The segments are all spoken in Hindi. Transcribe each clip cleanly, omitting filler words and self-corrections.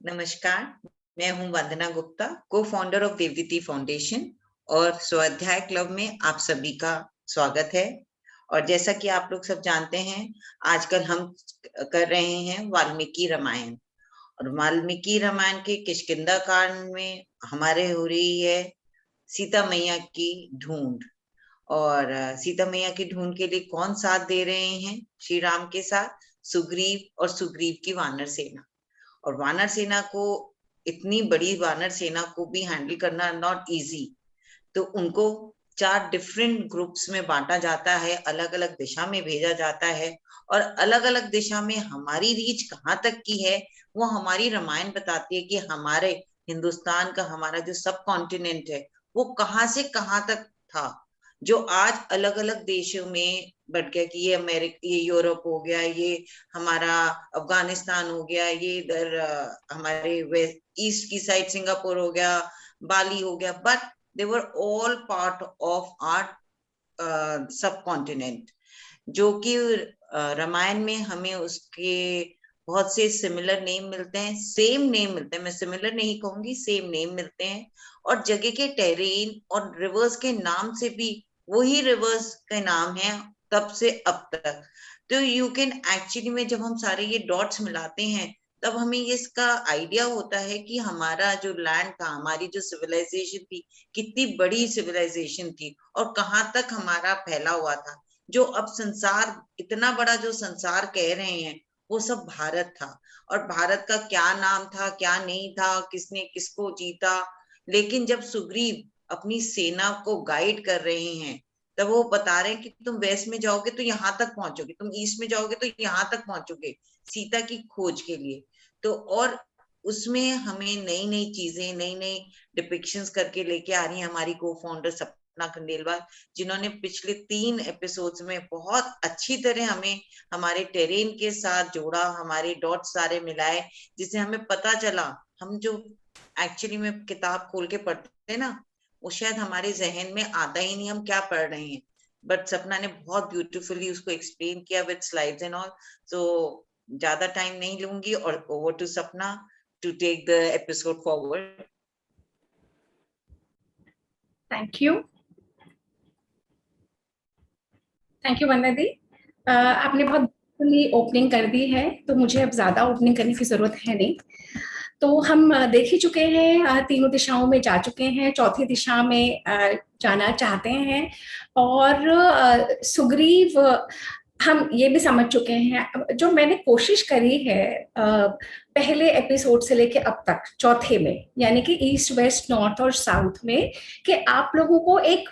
नमस्कार, मैं हूं वंदना गुप्ता, को फाउंडर ऑफ देवदीति फाउंडेशन और स्वाध्याय क्लब में आप सभी का स्वागत है। और जैसा कि आप लोग सब जानते हैं, आजकल हम कर रहे हैं वाल्मीकि रामायण। और वाल्मीकि रामायण के किष्किंधा कांड में हमारे हो रही है सीता मैया की ढूंढ। और सीता मैया की ढूंढ के लिए कौन साथ दे रहे हैं श्री राम के साथ? सुग्रीव और सुग्रीव की वानर सेना। और वानर सेना को, इतनी बड़ी वानर सेना को भी हैंडल करना नॉट इजी। तो उनको 4 डिफरेंट ग्रुप्स में बांटा जाता है, अलग अलग दिशा में भेजा जाता है। और अलग अलग दिशा में हमारी रीच कहाँ तक की है वो हमारी रामायण बताती है कि हमारे हिंदुस्तान का, हमारा जो सब कॉन्टिनेंट है वो कहाँ से कहाँ तक था, जो आज अलग अलग देशों में बढ़ गया कि ये अमेरिका, ये यूरोप हो गया, ये हमारा अफगानिस्तान हो गया, ये इधर हमारे वेस्ट ईस्ट की साइड सिंगापुर हो गया, बाली हो गया, but they were all part of our subcontinent. जो कि रामायण में हमें उसके बहुत से सिमिलर नेम मिलते हैं, सेम नेम मिलते हैं, मैं सिमिलर नहीं कहूंगी, सेम नेम मिलते हैं। और जगह के टेरेन और रिवर्स के नाम से भी वही रिवर्स के नाम है तब से अब तक। तो यू कैन एक्चुअली में जब हम सारे ये डॉट्स मिलाते हैं तब हमें ये इसका आइडिया होता है कि हमारा जो लैंड था, हमारी जो सिविलाइजेशन थी, कितनी बड़ी सिविलाइजेशन थी और कहाँ तक हमारा फैला हुआ था। जो अब संसार, इतना बड़ा जो संसार कह रहे हैं, वो सब भारत था। और भारत का क्या नाम था, क्या नहीं था, किसने किसको जीता। लेकिन जब सुग्रीव अपनी सेना को गाइड कर रहे हैं तब वो बता रहे हैं कि तुम वेस्ट में जाओगे तो यहां तक पहुंचोगे, तुम ईस्ट में जाओगे तो यहां तक पहुंचोगे सीता की खोज के लिए। तो और उसमें हमें नई नई चीजें, नई नई डिपिक्शंस करके लेके आ रही है हमारी को फाउंडर सपना खंडेलवाल, जिन्होंने पिछले 3 एपिसोड्स में बहुत अच्छी तरह हमें हमारे टेरेन के साथ जोड़ा, हमारे डॉट सारे मिलाए, जिससे हमें पता चला। हम जो एक्चुअली में किताब खोल के पढ़ते हैं ना, वो शायद हमारे जहन में आता ही नहीं हम क्या पढ़ रहे हैं, बट सपना ने बहुत ब्यूटीफुली उसको एक्सप्लेन किया with slides and all. So ज्यादा टाइम नहीं लूंगी और over to Sapna to take the episode forward. Thank you Vandana di. आपने बहुत ओपनिंग कर दी है, तो मुझे अब ज्यादा ओपनिंग करने की जरूरत है नहीं। तो हम देख ही चुके हैं, तीनों दिशाओं में जा चुके हैं, चौथी दिशा में जाना चाहते हैं। और सुग्रीव, हम ये भी समझ चुके हैं, जो मैंने कोशिश करी है पहले एपिसोड से लेके अब तक चौथे में, यानी कि ईस्ट वेस्ट नॉर्थ और साउथ में, कि आप लोगों को एक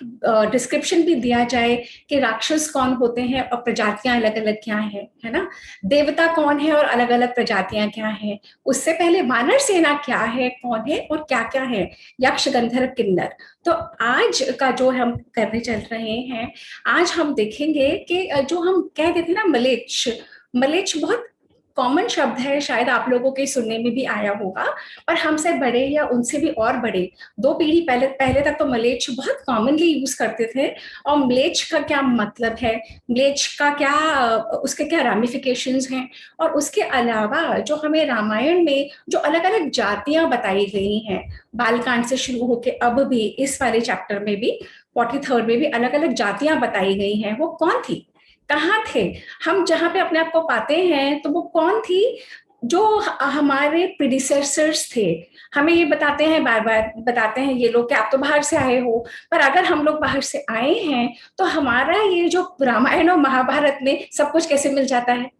डिस्क्रिप्शन भी दिया जाए कि राक्षस कौन होते हैं और प्रजातियां अलग अलग क्या है ना, देवता कौन है और अलग अलग प्रजातियां क्या है, उससे पहले वानर सेना क्या है, कौन है और क्या क्या है, यक्ष गंधर्व किन्नर। तो आज का जो हम करने चल रहे हैं, आज हम देखेंगे कि जो हम कह देते ना मलेच्छ, मलेच्छ बहुत कॉमन शब्द है, शायद आप लोगों के सुनने में भी आया होगा। और हमसे बड़े या उनसे भी और बड़े 2 पीढ़ी पहले पहले तक तो मलेच्छ बहुत कॉमनली यूज करते थे। और मलेच्छ का क्या मतलब है, मलेच्छ का क्या, उसके क्या रामिफिकेशंस हैं, और उसके अलावा जो हमें रामायण में जो अलग अलग जातियां बताई गई हैं, बालकांड से शुरू होकर अब भी इस वाले चैप्टर में भी 43rd में भी अलग अलग जातियां बताई गई हैं, वो कौन थी, कहाँ थे हम, जहां पे अपने आप को पाते हैं, तो वो कौन थी जो हमारे प्रीडिसेसर्स थे। हमें ये बताते हैं, बार बार बताते हैं ये लोग कि आप तो बाहर से आए हो, पर अगर हम लोग बाहर से आए हैं तो हमारा ये जो रामायण और महाभारत में सब कुछ कैसे मिल जाता है।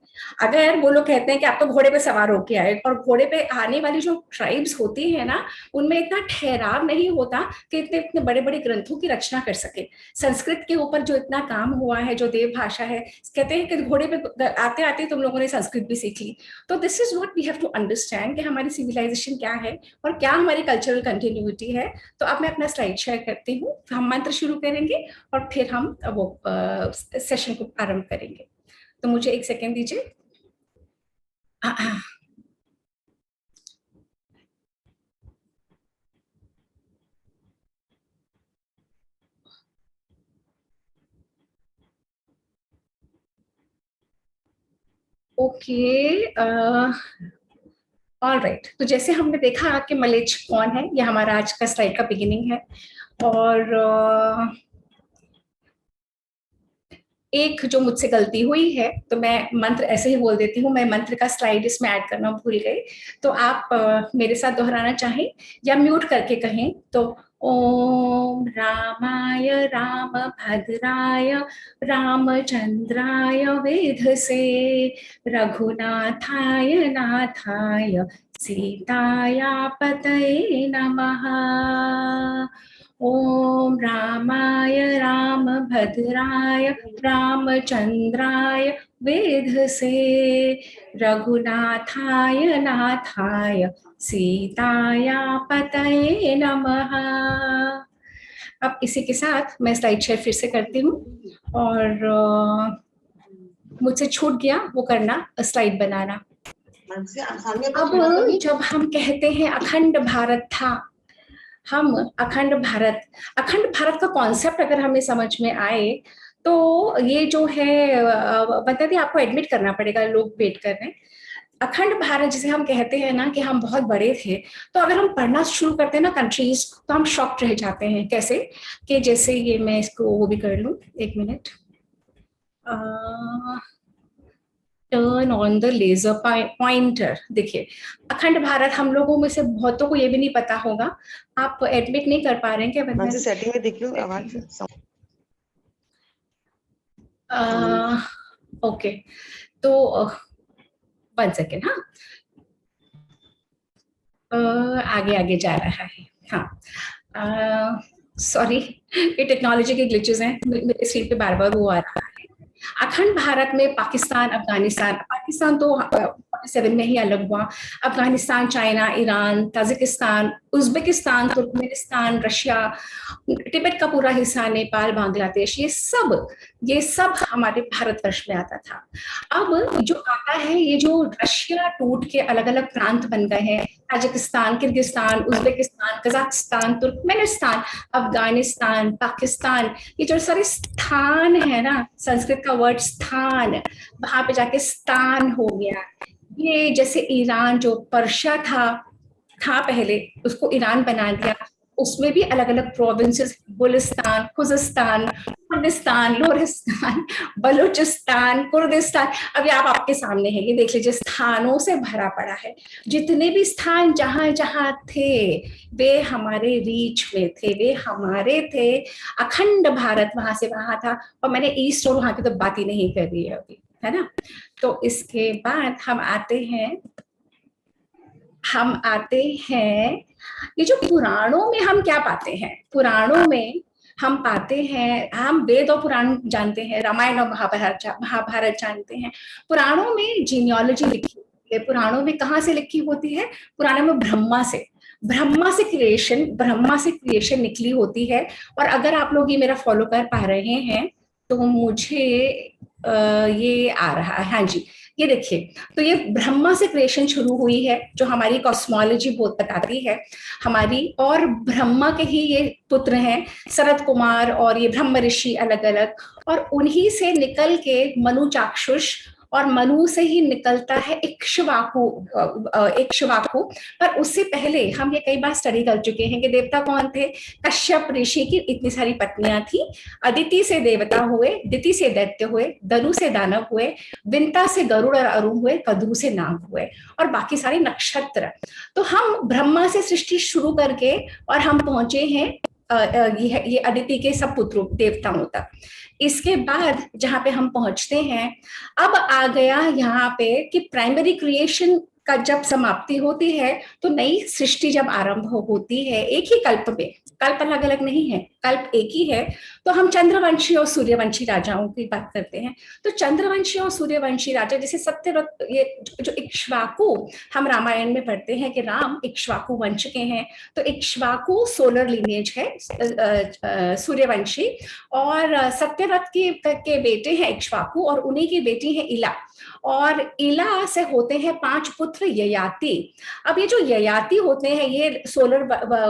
अगर वो लोग कहते हैं कि आप तो घोड़े पे सवार होके आए, और घोड़े पे आने वाली जो ट्राइब्स होती है ना, उनमें इतना ठहराव नहीं होता कि इतने इतने बड़े बड़े ग्रंथों की रचना कर सके। संस्कृत के ऊपर जो इतना काम हुआ है, जो देव भाषा है, कहते हैं कि घोड़े पे आते आते तुम लोगों ने संस्कृत भी सीख ली। तो this is what we have to understand कि हमारी सिविलाइजेशन क्या है और क्या हमारी कल्चरल कंटिन्यूटी है। तो अब मैं अपना स्लाइड शेयर करती हूँ, हम मंत्र शुरू करेंगे और फिर हम वो सेशन को आरंभ करेंगे। तो मुझे एक सेकेंड दीजिए। ओके, ऑलराइट, तो जैसे हमने देखा कि मलेच्छ कौन है, ये हमारा आज का स्लाइड का बिगिनिंग है। और एक जो मुझसे गलती हुई है, तो मैं मंत्र ऐसे ही बोल देती हूँ, मैं मंत्र का स्लाइड इसमें ऐड करना भूल गई, तो आप मेरे साथ दोहराना चाहें या म्यूट करके कहें तो ओम रामाय राम भद्राय रामचंद्राय वेधसे रघुनाथाय नाथाय सीताया पतये नमः। ओम रामाय रामभद्राय रामचंद्राय वेधसे रघुनाथाय नाथाय सीताया पतये नमः। अब इसी के साथ मैं स्लाइड शेयर फिर से करती हूँ, और मुझसे छूट गया वो करना, स्लाइड बनाना। अब जब हम कहते हैं अखंड भारत था, हम अखंड भारत का कॉन्सेप्ट अगर हमें समझ में आए, तो ये जो है बता दी, आपको एडमिट करना पड़ेगा, लोग वेट कर रहे हैं। अखंड भारत जिसे हम कहते हैं ना कि हम बहुत बड़े थे, तो अगर हम पढ़ना शुरू करते हैं ना कंट्रीज, तो हम शॉक्ड रह जाते हैं। कैसे कि जैसे ये मैं इसको वो भी कर लूं, एक minute, turn on the laser pointer. देखिए, अखंड भारत हम लोगों में से बहुतों को ये भी नहीं पता होगा। आप एडमिट नहीं कर पा रहे हैं क्या? सेटिंग में देखियो आवाज। ओके, तो 1 सेकेंड, हाँ, आगे आगे जा रहा है। हाँ, सॉरी, ये टेक्नोलॉजी के ग्लिचेस हैं, मेरे स्क्रीन पे बार बार वो आ रहा है। अखंड भारत में पाकिस्तान, अफगानिस्तान, पाकिस्तान तो 47 में ही अलग हुआ, Afghanistan, China, Iran, Tajikistan, Uzbekistan, Turkmenistan, Russia, Tibet का पूरा हिस्सा, नेपाल, बांग्लादेश, ये सब हमारे भारतवर्ष में आता था। अब जो आता है, ये जो रशिया टूट के अलग अलग प्रांत बन गए हैं, Tajikistan, Kyrgyzstan, Uzbekistan, Kazakhstan, Turkmenistan, Afghanistan, Pakistan, ये जो सारे स्थान है ना, संस्कृत का वर्ड स्थान, वहां पे जाके स्थान हो गया। ये जैसे ईरान जो पर्शिया था पहले, उसको ईरान बना दिया, उसमें भी अलग अलग provinces, Golestan, Khuzestan, Kurdistan, Lorestan, Baluchistan, Kurdistan. अभी आप आपके सामने है, ये देख लीजिए, स्थानों से भरा पड़ा है। जितने भी स्थान जहां जहां थे, वे हमारे रीच में थे, वे हमारे थे। अखंड भारत वहां से वहां था, और मैंने ईस्ट और वहां की तो बात ही नहीं कर रही है अभी, है ना। तो इसके बाद हम आते हैं, ये जो पुराणों में हम क्या पाते हैं, पुराणों में हम पाते हैं, हम वेद और पुराण जानते हैं, रामायण और महाभारत जानते हैं। पुराणों में जीनियोलॉजी लिखी होती है, पुराणों में कहाँ से लिखी होती है? पुराणों में ब्रह्मा से क्रिएशन निकली होती है। और अगर आप लोग ये मेरा फॉलो कर पा रहे हैं, तो मुझे ये आ रहा है, हाँ जी, ये देखिए, तो ये ब्रह्मा से क्रिएशन शुरू हुई है, जो हमारी कॉस्मोलॉजी बहुत बताती है हमारी। और ब्रह्मा के ही ये पुत्र हैं, शरद कुमार और ये ब्रह्म ऋषि अलग अलग, और उन्हीं से निकल के मनु चाक्षुष, और मनु से ही निकलता है इक्ष्वाकु। पर उससे पहले हम ये कई बार स्टडी कर चुके हैं कि देवता कौन थे। कश्यप ऋषि की इतनी सारी पत्नियां थी, अदिति से देवता हुए, दिति से दैत्य हुए, दनु से दानव हुए, विंता से गरुड़ और अरुण हुए, कद्रु से नाग हुए, और बाकी सारे नक्षत्र। तो हम ब्रह्मा से सृष्टि शुरू करके और हम पहुंचे हैं ये अदिति के सब पुत्रों देवताओं तक। इसके बाद जहां पे हम पहुंचते हैं, अब आ गया यहाँ पे कि प्राइमरी क्रिएशन का जब समाप्ति होती है, तो नई सृष्टि जब आरंभ होती है, एक ही कल्प में, कल्प अलग अलग नहीं है, कल्प एक ही है। तो हम चंद्रवंशी और सूर्यवंशी राजाओं की बात करते हैं। तो चंद्रवंशी और सूर्यवंशी राजा, जैसे सत्यव्रत, ये जो इक्ष्वाकु हम रामायण में पढ़ते हैं कि राम इक्ष्वाकु वंश के हैं, तो इक्ष्वाकु सोलर लिनेज है सूर्यवंशी, और सत्यव्रत के बेटे हैं इक्ष्वाकु, और उन्हीं की बेटी है इला, और इला से होते हैं 5 पुत्र ययाति। अब ये जो ययाति होते हैं, ये सोलर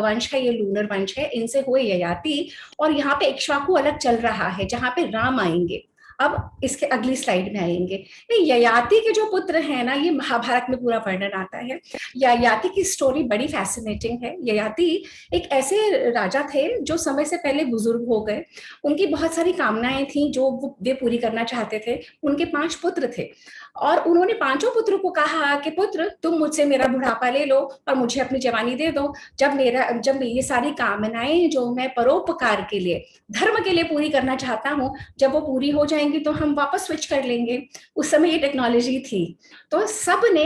वंश है, ये लूनर वंश है, इनसे हुए ययाति। और यहाँ पे इक्ष्वाकु अलग चल रहा है, जहां पे राम आएंगे। अब इसके अगली स्लाइड में आएंगे। ययाति के जो पुत्र हैं ना, ये महाभारत में पूरा वर्णन आता है। ययाति की स्टोरी बड़ी फैसिनेटिंग है। ययाति एक ऐसे राजा थे जो समय से पहले बुजुर्ग हो गए। उनकी बहुत सारी कामनाएं थी जो वे पूरी करना चाहते थे। उनके 5 पुत्र थे और उन्होंने 5 पुत्रों को कहा कि पुत्र, तुम मुझसे मेरा बुढ़ापा ले लो और मुझे अपनी जवानी दे दो। जब ये सारी कामनाएं जो मैं परोपकार के लिए, धर्म के लिए पूरी करना चाहता हूँ, जब वो पूरी हो जाएंगी तो हम वापस स्विच कर लेंगे। उस समय ये टेक्नोलॉजी थी। तो सब ने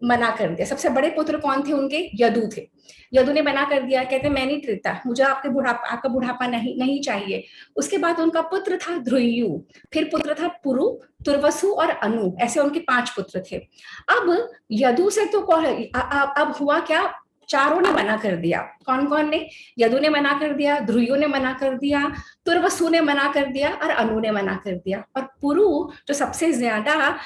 मना कर दिया। सबसे बड़े पुत्र कौन थे उनके? यदु थे। यदु ने मना कर दिया, कहते मैं नहीं देता, मुझे आपका बुढ़ापा नहीं चाहिए। उसके बाद उनका पुत्र था ध्रुयु, फिर पुत्र था पुरु, तुर्वसु और अनु, ऐसे उनके 5 पुत्र थे। अब यदु से तो अब हुआ क्या, चारों ने मना कर दिया। कौन कौन ने? यदु ने मना कर दिया, ध्रुयु ने मना कर दिया, तुर्वसु ने मना कर दिया और अनु ने मना कर दिया। और पुरु जो सबसे ज्यादा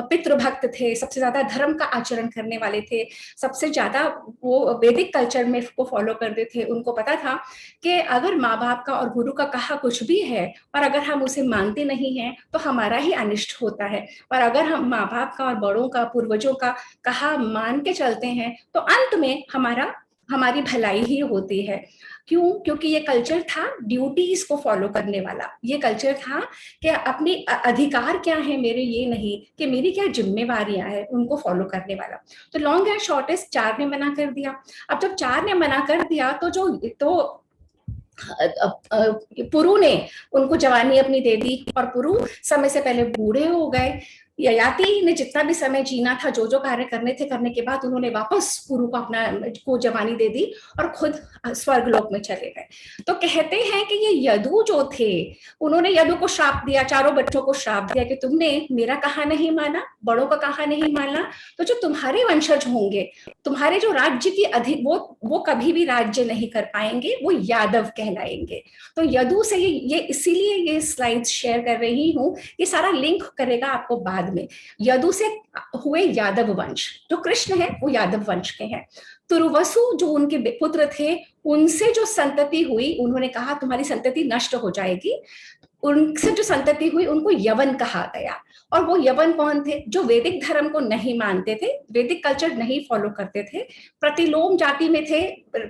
पितृभक्त थे, सबसे ज्यादा धर्म का आचरण करने वाले थे, सबसे ज्यादा वो वैदिक कल्चर में को फॉलो करते थे, उनको पता था कि अगर माँ बाप का और गुरु का कहा कुछ भी है और अगर हम उसे मानते नहीं हैं तो हमारा ही अनिष्ट होता है, और अगर हम माँ बाप का और बड़ों का, पूर्वजों का कहा मान के चलते हैं तो अंत में हमारी भलाई ही होती है। क्यों? क्योंकि ये कल्चर था ड्यूटीज को फॉलो करने वाला। ये कल्चर था कि अपने अधिकार क्या है मेरे, ये नहीं कि मेरी क्या जिम्मेवारियां हैं, उनको फॉलो करने वाला। तो लॉन्ग एंड शॉर्टेस्ट 4 ने मना कर दिया। अब जब 4 ने मना कर दिया तो पुरु ने उनको जवानी अपनी दे दी और पुरु समय से पहले बूढ़े हो गए। ययाति ने जितना भी समय जीना था, जो जो कार्य करने थे, करने के बाद उन्होंने वापस पुरु को जवानी दे दी और खुद स्वर्गलोक में चले गए। तो कहते हैं कि ये यदु जो थे, उन्होंने यदु को श्राप दिया, चारों बच्चों को श्राप दिया कि तुमने मेरा कहा नहीं माना, बड़ों का कहा नहीं माना, तो जो तुम्हारे वंशज होंगे, तुम्हारे जो राज्य की वो कभी भी राज्य नहीं कर पाएंगे, वो यादव कहलाएंगे। तो यदु से ये इसीलिए ये स्लाइड्स शेयर कर रही हूँ, ये सारा लिंक करेगा आपको बाद में। यदु से हुए यादव वंश, जो कृष्ण है वो यादव वंश के हैं। तुर्वसु जो उनके पुत्र थे, उनसे जो संतति हुई, उन्होंने कहा तुम्हारी संतति नष्ट हो जाएगी। उनसे जो संतति हुई उनको यवन कहा गया। और वो यवन कौन थे? जो वैदिक धर्म को नहीं मानते थे, वैदिक कल्चर नहीं फॉलो करते थे, प्रतिलोम जाति में थे।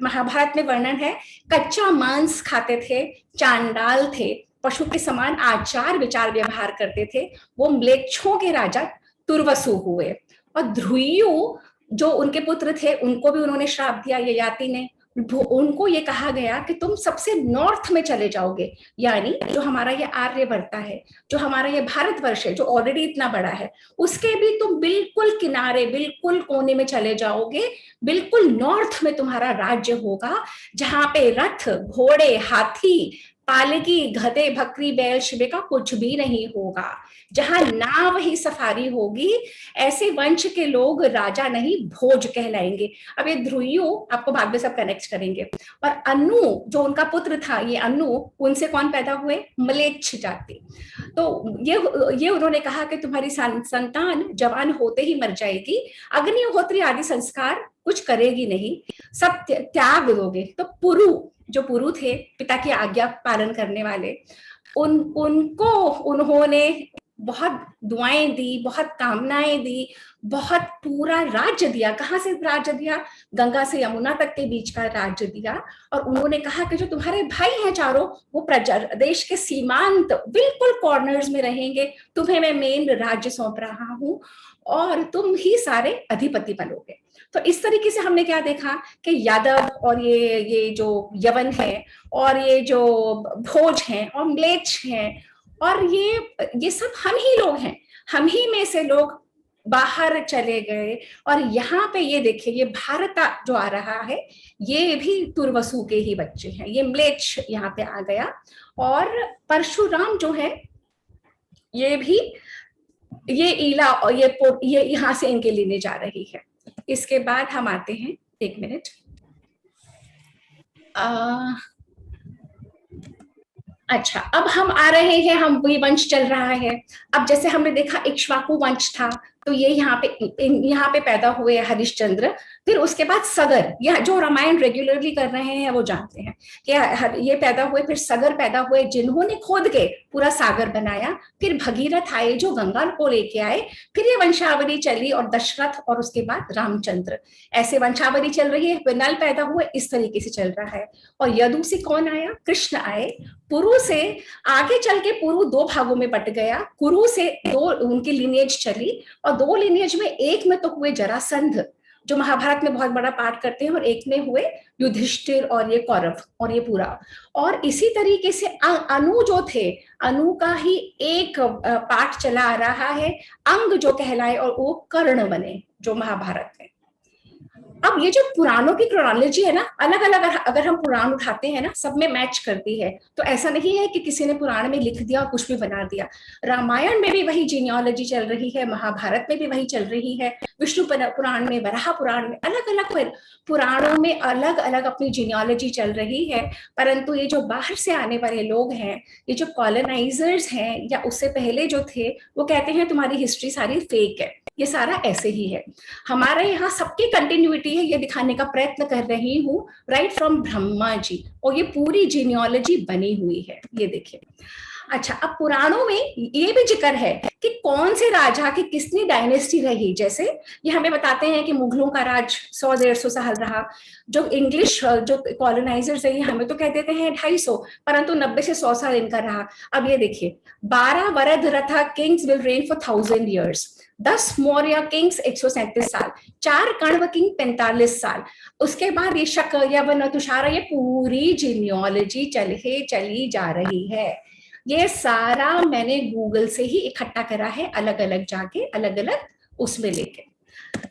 महाभारत में वर्णन है, कच्चा मांस खाते थे, चांडाल थे, पशु के समान आचार विचार व्यवहार करते थे। वो म्लेच्छों के राजा तुर्वसु हुए। और ध्रुयु जो उनके पुत्र थे, उनको भी उन्होंने श्राप दिया ययाति ने। उनको ये कहा गया कि तुम सबसे नॉर्थ में चले जाओगे, यानी जो हमारा ये आर्यवर्ता है, जो हमारा ये भारतवर्ष है, जो ऑलरेडी इतना बड़ा है, उसके भी तुम बिल्कुल किनारे, बिल्कुल कोने में चले जाओगे। बिल्कुल नॉर्थ में तुम्हारा राज्य होगा, जहां पे रथ, घोड़े, हाथी, पालकी, गधे, बकरी, बैल, शिवे का कुछ भी नहीं होगा, जहां नाव ही सफारी होगी। ऐसे वंश के लोग राजा नहीं, भोज कहलाएंगे। अब ये ध्रुयु आपको बाद में सब कनेक्ट करेंगे। और अनु जो उनका पुत्र था, ये अनु, उनसे कौन पैदा हुए? म्लेच्छ जाति। तो ये उन्होंने कहा कि तुम्हारी संतान जवान होते ही मर जाएगी, अग्निहोत्री आदि संस्कार कुछ करेगी नहीं, सब त्याग दोगे। तो जो पुरु थे, पिता की आज्ञा पालन करने वाले, उनको उन्होंने बहुत दुआएं दी, बहुत कामनाएं दी, बहुत पूरा राज्य दिया। कहां से राज्य दिया? गंगा से यमुना तक के बीच का राज्य दिया। और उन्होंने कहा कि जो तुम्हारे भाई हैं चारों, वो प्रदेश के सीमांत बिल्कुल कॉर्नर्स में रहेंगे, तुम्हें मैं मेन राज्य सौंप रहा हूं और तुम ही सारे अधिपति बनोगे। तो इस तरीके से हमने क्या देखा कि यादव और ये जो यवन है और ये जो भोज हैं और म्लेच्छ हैं और ये सब हम ही लोग हैं, हम ही में से लोग बाहर चले गए। और यहाँ पे ये देखिए, ये भारत जो आ रहा है, ये भी तुर्वसु के ही बच्चे हैं। ये म्लेच्छ यहाँ पे आ गया। और परशुराम जो है, ये भी ये ईला और ये यहाँ से इनके लेने जा रही है। इसके बाद हम आते हैं, एक मिनट, अच्छा, अब हम आ रहे हैं, हम वही वंश चल रहा है। अब जैसे हमने देखा इक्ष्वाकु वंश था, तो ये यहाँ पे पैदा हुए हरिश्चंद्र। फिर उसके बाद सगर, यह जो रामायण रेगुलरली कर रहे हैं वो जानते हैं कि ये पैदा हुए। फिर सगर पैदा हुए, जिन्होंने खोद के पूरा सागर बनाया, फिर भगीरथ आए जो गंगा को लेके आए, फिर ये वंशावली चली और दशरथ और उसके बाद रामचंद्र, ऐसे वंशावली चल रही है, नल पैदा हुए, इस तरीके से चल रहा है। और यदु से कौन आया? कृष्ण आए। पुरु से आगे चल के पुरु दो भागों में बट गया, कुरु से दो उनकी लिनिएज चली, और दो लिनिएज में एक में तो हुए जरासंध जो महाभारत में बहुत बड़ा पार्ट करते हैं, और एक में हुए युधिष्ठिर और ये कौरव और ये पूरा। और इसी तरीके से अनु जो थे, अनु का ही एक पार्ट चला आ रहा है, अंग जो कहलाए, और वो कर्ण बने जो महाभारत में। अब ये जो पुराणों की क्रोनोलॉजी है ना, अलग अलग अगर हम पुराण उठाते हैं ना, सब में मैच करती है। तो ऐसा नहीं है कि किसी ने पुराण में लिख दिया और कुछ भी बना दिया। रामायण में भी वही जीनियोलॉजी चल रही है, महाभारत में भी वही चल रही है, विष्णु पुराण में, वराह पुराण में, अलग अलग पुराणों में अलग अलग अपनी जीनियोलॉजी चल रही है। परंतु ये जो बाहर से आने वाले लोग हैं, ये जो कॉलोनाइजर्स हैं या उससे पहले जो थे, वो कहते हैं तुम्हारी हिस्ट्री सारी फेक है, ये सारा ऐसे ही है। हमारे यहाँ सबकी कंटिन्यूटी है, ये दिखाने का प्रयत्न कर रही हूँ, राइट फ्रॉम ब्रह्मा जी, और ये पूरी जीनियोलॉजी बनी हुई है, ये देखिए। अच्छा, अब पुराणों में ये भी जिक्र है कि कौन से राजा की किसनी डायनेस्टी रही। जैसे ये हमें बताते हैं कि मुगलों का राज 100-150 साल रहा, जो इंग्लिश जो कॉलोनाइजर्स है हमें तो कह देते हैं 250, परंतु 90 से 100 साल इनका रहा। अब ये देखिए, 12 वरद रथा Kings will rain for 1000 years, 10 Maurya Kings 137 साल, 4 कण्व किंग 45 साल, उसके बाद ये शक, यवन, तुषार, ये पूरी जीनियोलॉजी चली जा रही है। ये सारा मैंने गूगल से ही इकट्ठा करा है, अलग अलग जाके अलग अलग उसमें लेके।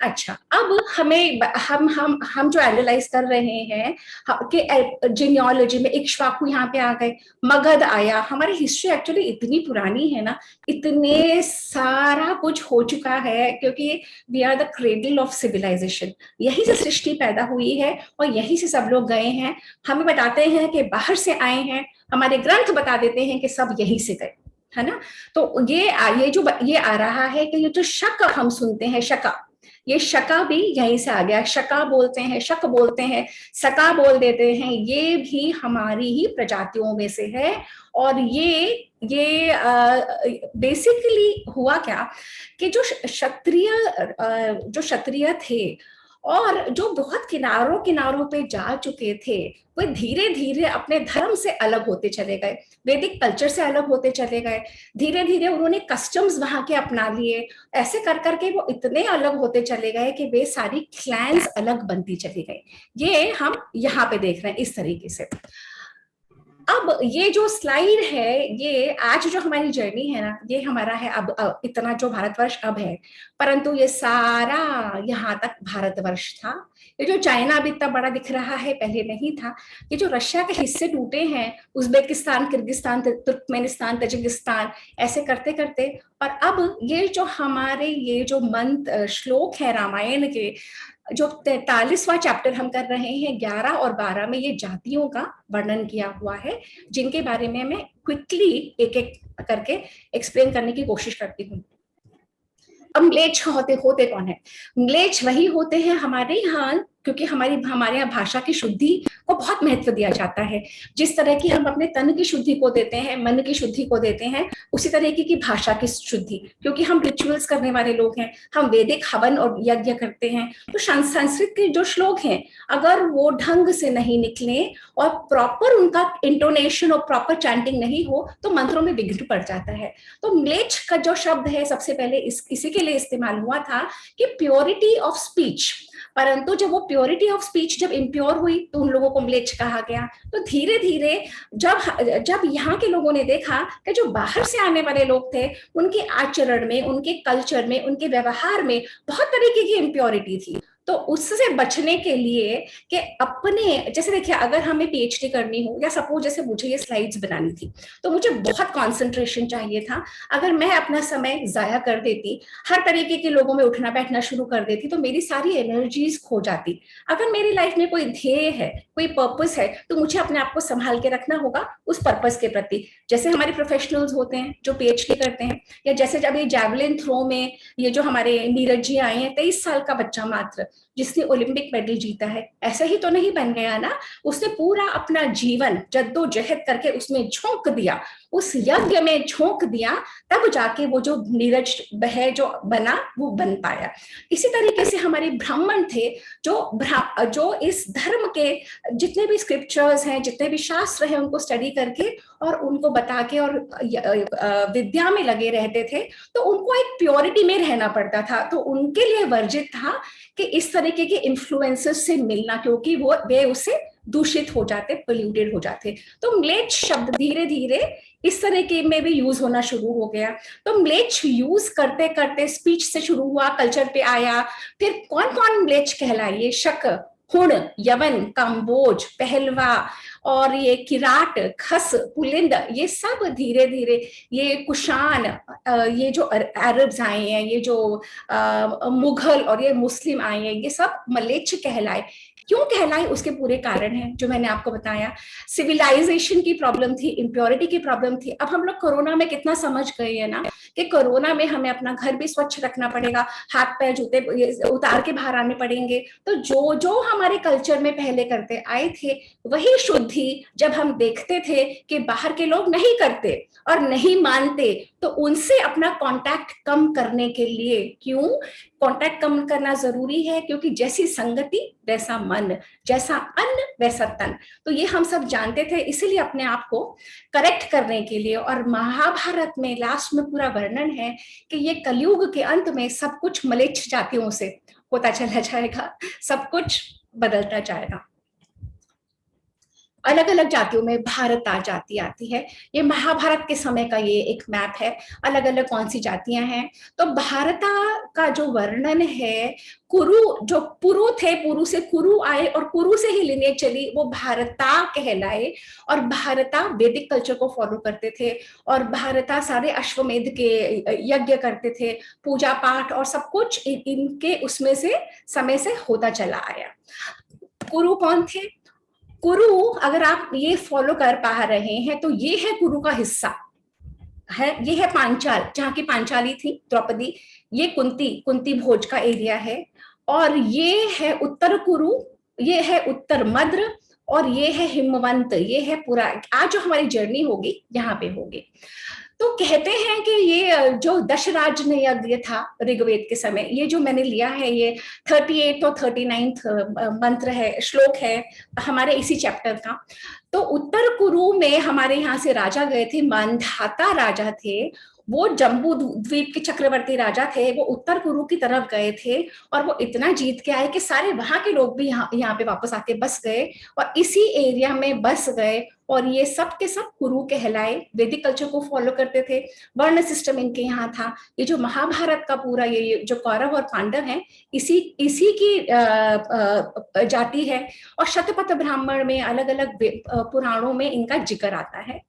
अच्छा, अब हमें हम जो एनालाइज कर रहे हैं कि जीनियोलॉजी में इक्ष्वाकु यहाँ पे आ गए, मगध आया। हमारी हिस्ट्री एक्चुअली इतनी पुरानी है ना, इतने सारा कुछ हो चुका है, क्योंकि we are the cradle of civilisation. यहीं से सृष्टि पैदा हुई है और यहीं से सब लोग गए हैं। हमें बताते हैं कि बाहर से आए हैं, हमारे ग्रंथ बता देते हैं कि सब यहीं से गए, है ना। तो ये आ रहा है कि ये जो शक हम सुनते हैं, शका, ये शका भी यहीं से आ गया। शका बोलते हैं, शक बोलते हैं, सका बोल देते हैं, ये भी हमारी ही प्रजातियों में से है। और ये बेसिकली हुआ क्या कि जो क्षत्रिय थे और जो बहुत किनारों पे जा चुके थे, वो धीरे धीरे अपने धर्म से अलग होते चले गए, वैदिक कल्चर से अलग होते चले गए, धीरे धीरे उन्होंने कस्टम्स वहां के अपना लिए। ऐसे कर करके वो इतने अलग होते चले गए कि वे सारी क्लैंस अलग बनती चली गई। ये हम यहाँ पे देख रहे हैं इस तरीके से। अब ये जो स्लाइड है, ये आज जो हमारी जर्नी है ना, ये हमारा है अब इतना जो भारतवर्ष अब है, परंतु ये सारा यहाँ तक भारतवर्ष था। ये जो चाइना अभी इतना बड़ा दिख रहा है, पहले नहीं था। ये जो रशिया के हिस्से टूटे हैं, उज्बेकिस्तान, किर्गिस्तान, तुर्कमेनिस्तान, तजिकिस्तान, ऐसे करते करते, और अब ये जो हमारे ये जो मंत्र श्लोक है रामायण के, जो 43वां चैप्टर हम कर रहे हैं, 11 और 12 में ये जातियों का वर्णन किया हुआ है, जिनके बारे में मैं क्विकली एक एक करके एक्सप्लेन करने की कोशिश करती हूँ। अब म्लेच्छ होते कौन है? म्लेच्छ वही होते हैं हमारे यहाँ, क्योंकि हमारे यहाँ भाषा की शुद्धि को बहुत महत्व दिया जाता है। जिस तरह की हम अपने तन की शुद्धि को देते हैं, मन की शुद्धि को देते हैं, उसी तरीके की भाषा की शुद्धि, क्योंकि हम रिचुअल्स करने वाले लोग हैं, हम वैदिक हवन और यज्ञ करते हैं। तो संस्कृत के जो श्लोक हैं, अगर वो ढंग से नहीं निकले और प्रॉपर उनका इंटोनेशन और प्रॉपर चैंटिंग नहीं हो, तो मंत्रों में विघ्न पड़ जाता है। तो म्लेच्छ का जो शब्द है, सबसे पहले इसी के लिए इस्तेमाल हुआ था कि प्योरिटी ऑफ स्पीच, परंतु जब वो प्योरिटी ऑफ स्पीच जब इम्प्योर हुई, तो उन लोगों को म्लेच्छ कहा गया। तो धीरे धीरे जब यहाँ के लोगों ने देखा कि जो बाहर से आने वाले लोग थे, उनके आचरण में, उनके कल्चर में, उनके व्यवहार में बहुत तरीके की इम्प्योरिटी थी, तो उससे बचने के लिए कि अपने, जैसे देखिए, अगर हमें पीएचडी करनी हो, या सपोज जैसे मुझे ये स्लाइड्स बनानी थी, तो मुझे बहुत कंसंट्रेशन चाहिए था। अगर मैं अपना समय जाया कर देती, हर तरीके के लोगों में उठना बैठना शुरू कर देती, तो मेरी सारी एनर्जीज खो जाती। अगर मेरी लाइफ में कोई ध्येय है, कोई पर्पस है, तो मुझे अपने आप को संभाल के रखना होगा उस पर्पस के प्रति। जैसे हमारे प्रोफेशनल्स होते हैं जो पीएचडी करते हैं, या जैसे जब ये जैवलिन थ्रो में ये जो हमारे नीरज जी आए हैं, 23 साल का बच्चा मात्र, जिसने ओलंपिक मेडल जीता है, ऐसा ही तो नहीं बन गया ना। उसने पूरा अपना जीवन जद्दोजहद करके उसमें झोंक दिया, उस यज्ञ में झोंक दिया, तब जाके वो जो नीरज वह जो बना वो बन पाया। इसी तरीके से हमारे ब्राह्मण थे जो इस धर्म के जितने भी स्क्रिप्चर्स हैं, जितने भी शास्त्र हैं, उनको स्टडी करके और उनको बता के और विद्या में लगे रहते थे। तो उनको एक प्योरिटी में रहना पड़ता था, तो उनके लिए वर्जित था कि इस तरीके के इन्फ्लुएंसेस से मिलना, क्योंकि वे उससे दूषित हो जाते, पोल्यूटेड हो जाते। तो म्लेच्छ शब्द धीरे धीरे इस तरह के में भी यूज होना शुरू हो गया। तो म्लेच्छ यूज करते करते स्पीच से शुरू हुआ, कल्चर पे आया। फिर कौन कौन म्लेच्छ कहलाइए? शक, हुण, यवन, काम्बोज, पहलवा और ये किराट, खस, पुलिंद, ये सब धीरे धीरे, ये कुशान, ये जो अरब्स आए हैं, ये जो मुगल और ये मुस्लिम आए हैं, ये सब म्लेच्छ कहलाए। क्यों कहलाए? उसके पूरे कारण हैं जो मैंने आपको बताया। सिविलाइजेशन की प्रॉब्लम थी, इम्प्योरिटी की प्रॉब्लम थी। अब हम लोग कोरोना में कितना समझ गए हैं ना कि कोरोना में हमें अपना घर भी स्वच्छ रखना पड़ेगा, हाथ पैर जूते उतार के बाहर आने पड़ेंगे। तो जो जो हमारे कल्चर में पहले करते आए थे, वही शुद्धि जब हम देखते थे कि बाहर के लोग नहीं करते और नहीं मानते, तो उनसे अपना कांटेक्ट कम करने के लिए, क्यों कांटेक्ट कम करना जरूरी है? क्योंकि जैसी संगति वैसा मन, जैसा अन्न वैसा तन। तो ये हम सब जानते थे, इसीलिए अपने आप को करेक्ट करने के लिए। और महाभारत में लास्ट में पूरा वर्णन है कि ये कलयुग के अंत में सब कुछ म्लेच्छ जातियों से होता चला जाएगा, सब कुछ बदलता जाएगा। अलग अलग जातियों में भारता जाति आती है। ये महाभारत के समय का ये एक मैप है, अलग अलग कौन सी जातियां हैं। तो भारता का जो वर्णन है, कुरु जो पुरु थे, पुरु से कुरु आए और कुरु से ही लिनेज चली, वो भारता कहलाए। और भारता वैदिक कल्चर को फॉलो करते थे और भारता सारे अश्वमेध के यज्ञ करते थे, पूजा पाठ और सब कुछ इनके उसमें से समय से होता चला आया। कुरु कौन थे? कुरु अगर आप ये फॉलो कर पा रहे हैं तो ये है कुरु का हिस्सा है। ये है पांचाल, जहां की पांचाली थी द्रौपदी, ये कुंती भोज का एरिया है। और ये है उत्तर कुरु, ये है उत्तर मद्र और ये है हिमवंत। ये है पूरा, आज जो हमारी जर्नी होगी यहाँ पे होगी। तो कहते हैं कि ये जो दशराज यज्ञ था ऋग्वेद के समय, ये जो मैंने लिया है ये 38 और 39 मंत्र है, श्लोक है हमारे इसी चैप्टर का। तो उत्तर कुरु में हमारे यहाँ से राजा गए थे, मांधाता राजा थे, वो जम्बू द्वीप के चक्रवर्ती राजा थे। वो उत्तर कुरु की तरफ गए थे और वो इतना जीत के आए कि सारे वहां के लोग भी यहाँ पे वापस आके बस गए और इसी एरिया में बस गए। और ये सब के सब कुरु कहलाए, वैदिक कल्चर को फॉलो करते थे, वर्ण सिस्टम इनके यहाँ था। ये जो महाभारत का पूरा ये जो कौरव और पांडव हैं, इसी की जाति है। और शतपथ ब्राह्मण में अलग अलग पुराणों में इनका जिक्र आता है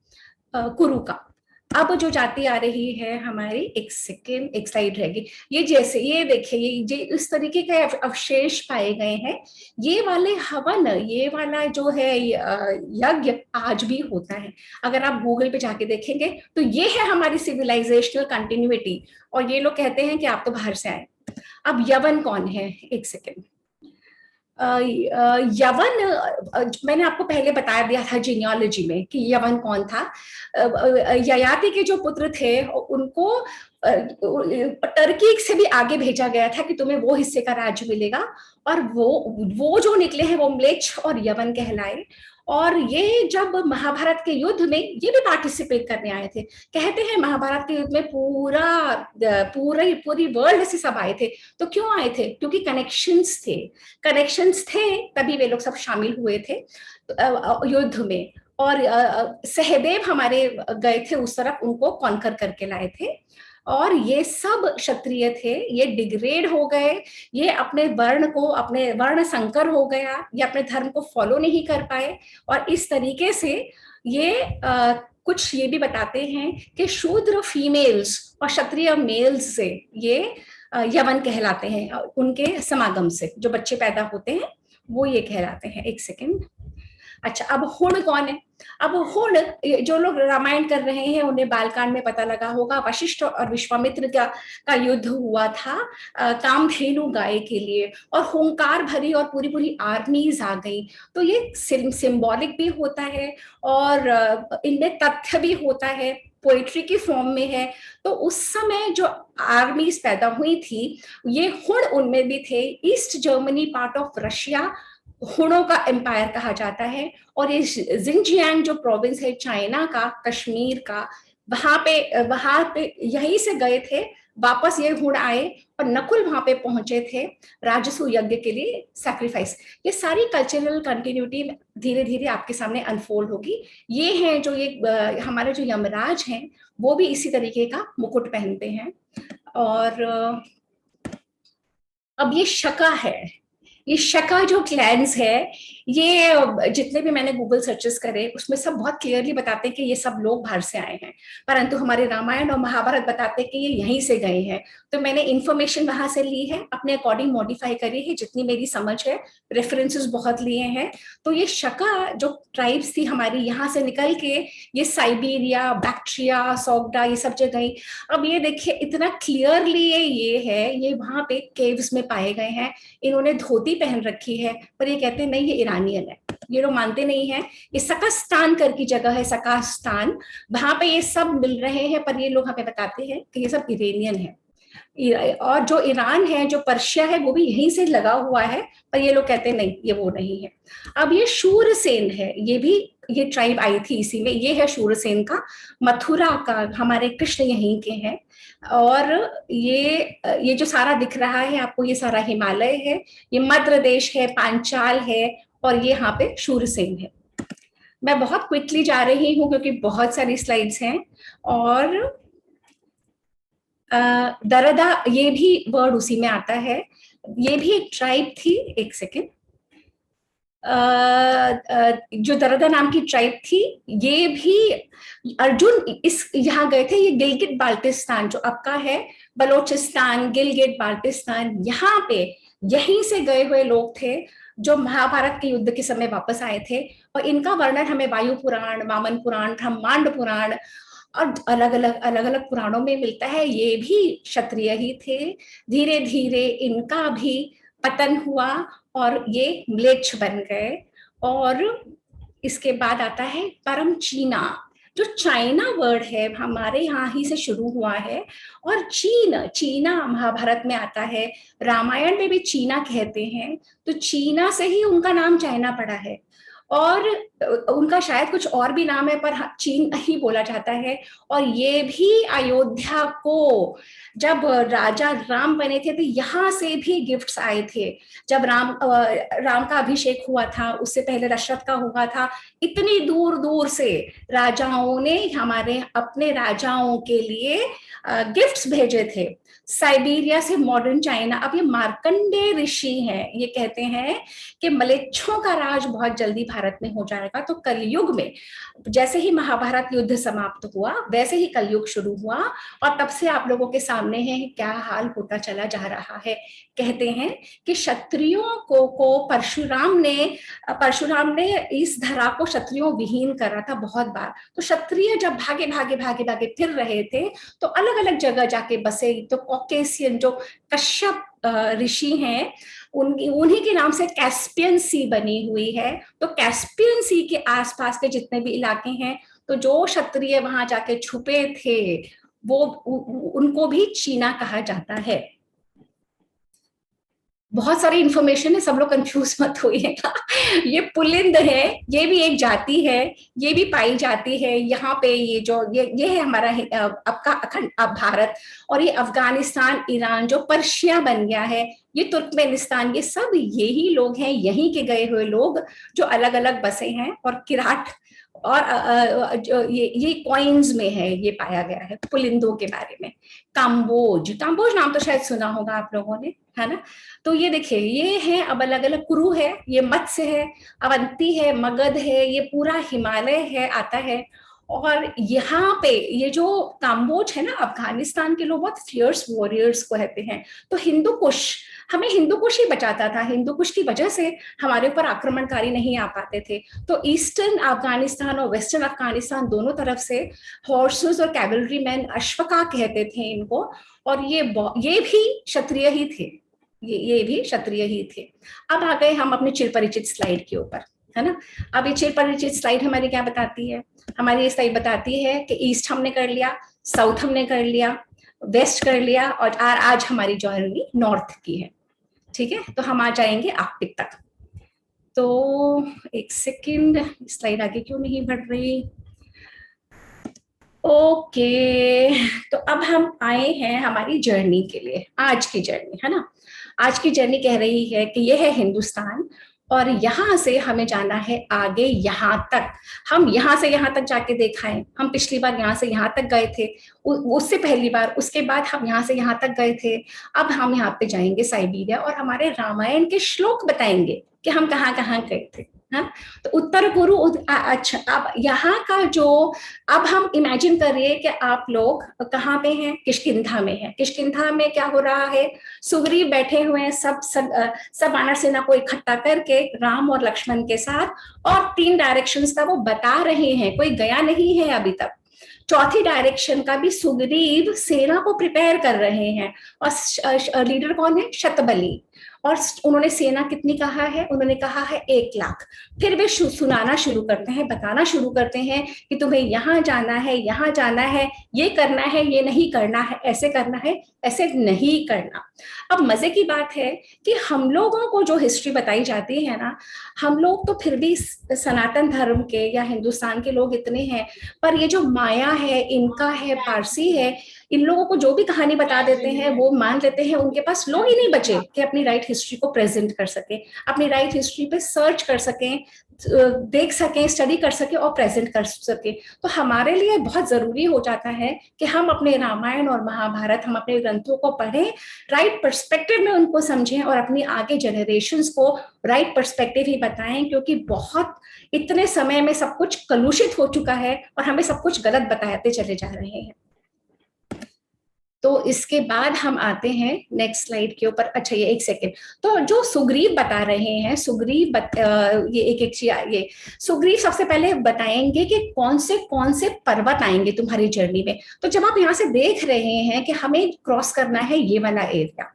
कुरु का। अब जो जाति आ रही है हमारी, एक सेकेंड, एक स्लाइड रहेगी। ये जैसे ये देखिए, ये इस तरीके के अवशेष पाए गए हैं। ये वाले हवन, ये वाला जो है यज्ञ आज भी होता है। अगर आप गूगल पे जाके देखेंगे तो ये है हमारी सिविलाइजेशनल कंटिन्यूटी। और ये लोग कहते हैं कि आप तो बाहर से आए। अब यवन कौन है? एक सेकेंड। यवन, मैंने आपको पहले बता दिया था जीनियोलॉजी में कि यवन कौन था। ययाति के जो पुत्र थे उनको टर्की से भी आगे भेजा गया था कि तुम्हें वो हिस्से का राज्य मिलेगा। और वो जो निकले हैं वो म्लेच्छ और यवन कहलाए। और ये जब महाभारत के युद्ध में ये भी पार्टिसिपेट करने आए थे। कहते हैं महाभारत के युद्ध में पूरी वर्ल्ड से सब आए थे। तो क्यों आए थे? क्योंकि कनेक्शंस थे, तभी वे लोग सब शामिल हुए थे युद्ध में। और सहदेव हमारे गए थे उस तरफ, उनको कॉन्कर करके लाए थे। और ये सब क्षत्रिय थे, ये डिग्रेड हो गए, ये अपने वर्ण संकर हो गया, ये अपने धर्म को फॉलो नहीं कर पाए। और इस तरीके से ये कुछ ये भी बताते हैं कि शूद्र फीमेल्स और क्षत्रिय मेल्स से ये यवन कहलाते हैं। उनके समागम से जो बच्चे पैदा होते हैं वो ये कहलाते हैं। एक सेकेंड। अच्छा, अब हुण कौन है? अब हुण, जो लोग रामायण कर रहे हैं उन्हें बालकांड में पता लगा होगा, वशिष्ठ और विश्वामित्र का युद्ध हुआ था कामधेनु गाय के लिए, और हुंकार भरी और पूरी पूरी आर्मीज आ गई। तो ये सिंबॉलिक भी होता है और इनमें तथ्य भी होता है, पोइट्री की फॉर्म में है। तो उस समय जो आर्मीज पैदा हुई थी, ये हुण उनमें भी थे। East Germany, part of Russia, हुणों का एम्पायर कहा जाता है। और ये जिंजियांग जो प्रोविंस है चाइना का, कश्मीर का, वहां पे यहीं से गए थे, वापस ये हुण आए और नकुल वहां पे पहुंचे थे राजसू यज्ञ के लिए, सैक्रिफाइस। ये सारी कल्चरल कंटिन्यूटी धीरे धीरे आपके सामने अनफोल्ड होगी। ये हैं जो ये हमारे जो यमराज हैं, वो भी इसी तरीके का मुकुट पहनते हैं। और अब ये शका है, ये शका जो क्लैंस है, ये जितने भी मैंने गूगल सर्चेस करे उसमें सब बहुत क्लियरली बताते हैं कि ये सब लोग बाहर से आए हैं, परंतु हमारे रामायण और महाभारत बताते हैं कि ये यहीं से गए हैं। तो मैंने इंफॉर्मेशन वहां से ली है, अपने अकॉर्डिंग मॉडिफाई करी है जितनी मेरी समझ है, रेफरेंसेस बहुत लिए हैं। तो ये शका जो ट्राइब्स थी हमारी, यहाँ से निकल के ये साइबेरिया, बैक्ट्रिया, सोग्डा, ये सब जगह गई। अब ये देखिए इतना क्लियरली ये है, ये वहां पे केव्स में पाए गए हैं। इन्होंने धोती पहन रखी है, पर ये कहते हैं नहीं ये ईरानियन है, ये लोग मानते नहीं है। ये सकास्तान करके जगह है, सकास्तान, वहां पे ये सब मिल रहे हैं, पर ये लोग हमें बताते हैं कि ये सब इरानियन है। और जो ईरान है, जो पर्शिया है, वो भी यहीं से लगा हुआ है, पर ये लोग कहते हैं नहीं ये वो नहीं है। अब ये शूरसेन है, ये भी ये ट्राइब आई थी इसी में, ये है शूरसेन का, मथुरा का, हमारे कृष्ण यहीं के हैं। और ये जो सारा दिख रहा है आपको, ये सारा हिमालय है, ये मध्य प्रदेश है, पांचाल है, और ये यहाँ पे शूरसेन है। मैं बहुत क्विकली जा रही हूँ क्योंकि बहुत सारी स्लाइड्स हैं। और दरदा, ये भी वर्ड उसी में आता है, ये भी एक ट्राइब थी। एक सेकेंड, जो दरदा नाम की ट्राइब थी, ये भी अर्जुन इस यहाँ गए थे। ये गिलगिट बाल्टिस्तान जो अब का है, बलोचिस्तान, गिलगिट बाल्टिस्तान, यहाँ पे यहीं से गए हुए लोग थे जो महाभारत के युद्ध के समय वापस आए थे। और इनका वर्णन हमें वायु पुराण, वामन पुराण, ब्रह्मांड पुराण और अलग अलग पुराणों में मिलता है। ये भी क्षत्रिय ही थे। धीरे धीरे इनका भी पतन हुआ और ये म्लेच्छ बन गए। और इसके बाद आता है परम चीना, जो चाइना वर्ड है हमारे यहाँ ही से शुरू हुआ है। और चीना महाभारत में आता है, रामायण में भी चीना कहते हैं, तो चीना से ही उनका नाम चाइना पड़ा है। और उनका शायद कुछ और भी नाम है, पर चीन ही बोला जाता है। और ये भी अयोध्या को जब राजा राम बने थे तो यहाँ से भी गिफ्ट्स आए थे। जब राम का अभिषेक हुआ था, उससे पहले दशरथ का हुआ था, इतनी दूर दूर से राजाओं ने हमारे अपने राजाओं के लिए गिफ्ट्स भेजे थे, साइबेरिया से मॉडर्न चाइना। अब ये मार्कंडेय ऋषि हैं, ये कहते हैं कि मलेच्छों का राज बहुत जल्दी भारत में हो जाएगा। तो कलयुग में जैसे ही महाभारत युद्ध समाप्त हुआ, वैसे ही कलयुग शुरू हुआ, और तब से आप लोगों के सामने है क्या हाल होता चला जा रहा है। कहते हैं कि क्षत्रियों को परशुराम ने इस धरा को क्षत्रियों विहीन करा था बहुत बार। तो क्षत्रिय जब भागे भागे भागे भागे फिर रहे थे, तो अलग अलग जगह जाके बसे। तो कॉकेशियन जो कश्यप ऋषि हैं, उन्हीं के नाम से कैस्पियन सी बनी हुई है। तो कैस्पियन सी के आसपास के जितने भी इलाके हैं, तो जो क्षत्रिय वहां जाके छुपे थे, वो उनको भी चीना कहा जाता है। बहुत सारी इंफॉर्मेशन है, सब लोग कंफ्यूज मत होइएगा। ये पुलिंद है, ये भी एक जाति है, ये भी पाई जाती है यहाँ पे। ये है हमारा अब का अखंड अब भारत। और ये अफगानिस्तान, ईरान जो पर्शिया बन गया है, ये तुर्कमेनिस्तान, ये सब यही लोग हैं, यहीं के गए हुए लोग जो अलग अलग बसे हैं। और किराट और ये कॉइन्स में है, ये पाया गया है पुलिंदों के बारे में। काम्बोज नाम तो शायद सुना होगा आप लोगों ने, है ना। तो ये देखिए, ये है अब अलग अलग, कुरु है, ये मत्स्य है, अवंती है, मगध है, ये पूरा हिमालय है आता है। और यहाँ पे ये जो काम्बोज है ना, अफगानिस्तान के लोग बहुत फियर्स वॉरियर्स को कहते हैं। तो हिंदू कुश हमें हिंदू कुश ही बचाता था, हिंदू कुश की वजह से हमारे ऊपर आक्रमणकारी नहीं आ पाते थे। तो ईस्टर्न अफगानिस्तान और वेस्टर्न अफगानिस्तान दोनों तरफ से हॉर्सेस और कैवलरी मैन, अश्वका कहते थे इनको, और ये भी क्षत्रिय ही थे, ये भी क्षत्रिय ही थे। अब आ गए हम अपने चिरपरिचित स्लाइड के ऊपर, है ना। अब ये चिरपरिचित स्लाइड हमारी क्या बताती है? हमारी ये स्लाइड बताती है कि ईस्ट हमने कर लिया, साउथ हमने कर लिया, वेस्ट कर लिया, और आज हमारी जर्नी नॉर्थ की है। ठीक है, तो हम आ जाएंगे आर्कटिक तक। तो एक सेकंड, स्लाइड आगे क्यों नहीं बढ़ रही? ओके, तो अब हम आए हैं हमारी जर्नी के लिए, आज की जर्नी, है ना। आज की जर्नी कह रही है कि यह है हिंदुस्तान, और यहां से हमें जाना है आगे, यहां तक। हम यहां से यहां तक जाके देखा है, हम पिछली बार यहां से यहां तक गए थे, उससे पहली बार, उसके बाद हम यहां से यहां तक गए थे। अब हम यहाँ पे जाएंगे साइबेरिया, और हमारे रामायण के श्लोक बताएंगे कि हम कहाँ कहाँ गए थे। हाँ, तो उत्तर गुरु, अच्छा, अब यहाँ का जो, अब हम इमेजिन करिए कि आप लोग कहाँ पे हैं? किष्किंधा में हैं। किष्किंधा में क्या हो रहा है? सुग्रीव बैठे हुए हैं, सब वानर सेना को इकट्ठा करके राम और लक्ष्मण के साथ, और 3 डायरेक्शंस का वो बता रहे हैं, कोई गया नहीं है अभी तक। चौथी डायरेक्शन का भी सुग्रीव सेना को प्रिपेयर कर रहे हैं, और लीडर कौन है? शतबली। और उन्होंने सेना कितनी कहा है? उन्होंने कहा है 1 लाख। फिर वे सुनाना शुरू करते हैं, बताना शुरू करते हैं कि तुम्हें यहाँ जाना है, यहाँ जाना है, ये करना है, ये नहीं करना है, ऐसे करना है, ऐसे नहीं करना। अब मजे की बात है कि हम लोगों को जो हिस्ट्री बताई जाती है ना, हम लोग तो फिर भी सनातन धर्म के या हिंदुस्तान के लोग इतने हैं, पर ये जो माया है, इनका है, पारसी है, इन लोगों को जो भी कहानी बता देते हैं वो मान लेते हैं। उनके पास लोग ही नहीं बचे कि अपनी राइट हिस्ट्री को प्रेजेंट कर सके, अपनी राइट हिस्ट्री पे सर्च कर सकें, देख सकें, स्टडी कर सके और प्रेजेंट कर सके। तो हमारे लिए बहुत जरूरी हो जाता है कि हम अपने रामायण और महाभारत, हम अपने ग्रंथों को पढ़ें, राइट पर्सपेक्टिव में उनको समझें, और अपनी आगे जनरेशंस को राइट पर्सपेक्टिव ही बताएं, क्योंकि बहुत इतने समय में सब कुछ कलुषित हो चुका है और हमें सब कुछ गलत बताते चले जा रहे हैं। तो इसके बाद हम आते हैं नेक्स्ट स्लाइड के ऊपर। अच्छा, ये एक सेकेंड, तो जो सुग्रीव बता रहे हैं, ये एक ये सुग्रीव सबसे पहले बताएंगे कि कौन से पर्वत आएंगे तुम्हारी जर्नी में। तो जब आप यहाँ से देख रहे हैं कि हमें क्रॉस करना है ये वाला एरिया,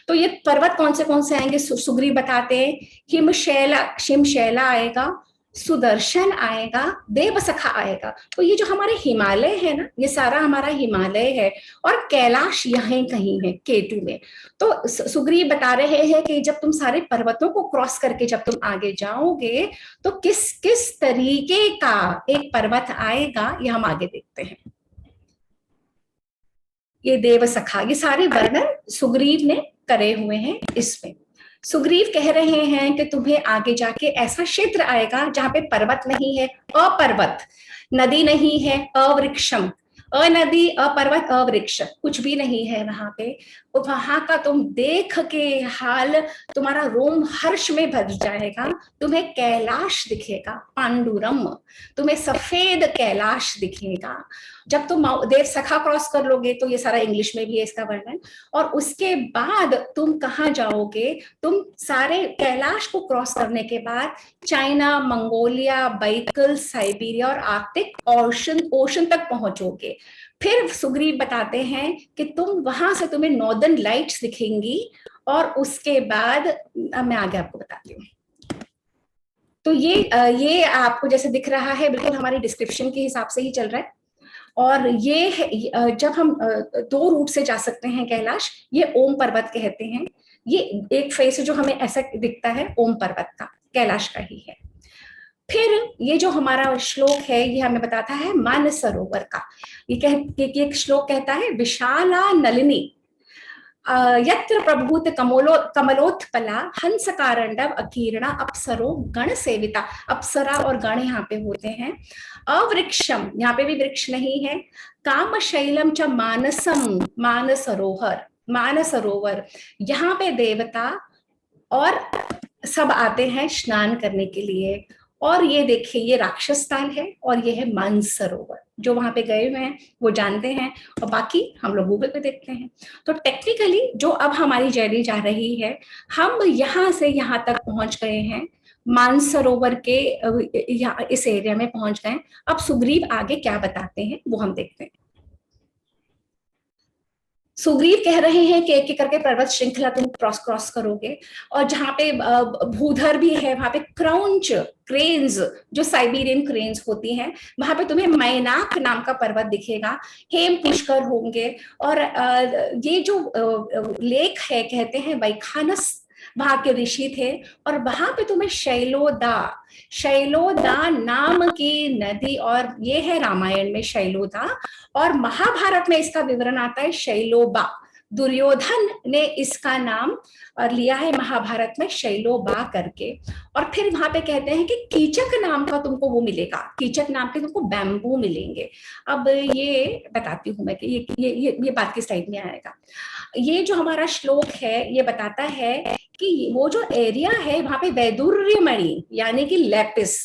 तो ये पर्वत कौन से आएंगे? सुग्रीव बताते हैं हिमशैला आएगा, सुदर्शन आएगा, देवसखा आएगा। तो ये जो हमारे हिमालय है ना, ये सारा हमारा हिमालय है, और कैलाश यहीं कहीं है, केटू में। तो सुग्रीव बता रहे हैं कि जब तुम सारे पर्वतों को क्रॉस करके जब तुम आगे जाओगे, तो किस किस तरीके का एक पर्वत आएगा, ये हम आगे देखते हैं। ये देवसखा, ये सारे वर्णन सुग्रीव ने करे हुए हैं इसमें। सुग्रीव कह रहे हैं कि तुम्हें आगे जाके ऐसा क्षेत्र आएगा जहां पे पर्वत नहीं है, अपर्वत, नदी नहीं है, अवृक्षम, अनदी, अपर्वत, अवृक्ष, कुछ भी नहीं है वहां पे। वहां का तुम देख के हाल, तुम्हारा रोम हर्ष में भर जाएगा। तुम्हें कैलाश दिखेगा, पांडुरम, तुम्हें सफेद कैलाश दिखेगा। जब तुम देवसखा क्रॉस कर लोगे, तो ये सारा इंग्लिश में भी है इसका वर्णन, और उसके बाद तुम कहाँ जाओगे? तुम सारे कैलाश को क्रॉस करने के बाद चाइना, मंगोलिया, बैकल, साइबेरिया और आर्कटिक ओशन तक पहुंचोगे। फिर सुग्रीव बताते हैं कि तुम वहां से तुम्हें नॉर्दर्न लाइट्स दिखेंगी, और उसके बाद मैं आगे आपको बताती हूँ। तो ये आपको जैसे दिख रहा है, बिल्कुल हमारी डिस्क्रिप्शन के हिसाब से ही चल रहा है। और ये जब हम 2 रूट से जा सकते हैं कैलाश, ये ओम पर्वत कहते हैं। ये एक फेस जो हमें ऐसा दिखता है ओम पर्वत का, कैलाश का ही है। फिर ये जो हमारा श्लोक है, ये हमें बताता है मानसरोवर का। ये श्लोक कहता है, विशाला नलिनी यत्र प्रभूत कमलोत्पला हंस कारंडव अकीर्णा अप्सरो गण सेविता। अप्सरा और गण यहाँ पे होते हैं। अवृक्षम, यहाँ पे भी वृक्ष नहीं है। कामशैलम च मानसम, मानसरोवर, यहाँ पे देवता और सब आते हैं स्नान करने के लिए। और ये देखिए ये राक्षस ताल है और ये है मानसरोवर। जो वहां पे गए हुए हैं वो जानते हैं, और बाकी हम लोग गूगल पे देखते हैं। तो टेक्निकली जो अब हमारी जर्नी जा रही है, हम यहाँ से यहाँ तक पहुंच गए हैं, मानसरोवर के इस एरिया में पहुंच गए। अब सुग्रीव आगे क्या बताते हैं वो हम देखते हैं। सुग्रीव कह रहे हैं कि एक एक करके पर्वत श्रृंखला तुम क्रॉस करोगे, और जहाँ पे भूधर भी है वहां पे क्राउंच क्रेन्स, जो साइबेरियन क्रेन्स होती हैं, वहां पे तुम्हें मैनाक नाम का पर्वत दिखेगा, हेम पुष्कर होंगे, और ये जो लेक है कहते हैं वैखानस वहां के ऋषि थे, और वहां पे तुम्हें शैलोदा शैलोदा नाम की नदी, और ये है रामायण में शैलोदा, और महाभारत में इसका विवरण आता है शैलोबा। दुर्योधन ने इसका नाम लिया है महाभारत में शैलोबा करके। और फिर वहां पे कहते हैं कि कीचक नाम का तुमको वो मिलेगा, कीचक नाम के तुमको बैम्बू मिलेंगे। अब ये बताती हूं मैं कि ये बात किस टाइप में आएगा। ये जो हमारा श्लोक है ये बताता है कि वो जो एरिया है वहां पे वैदुर्य मणि यानी कि लेपिस,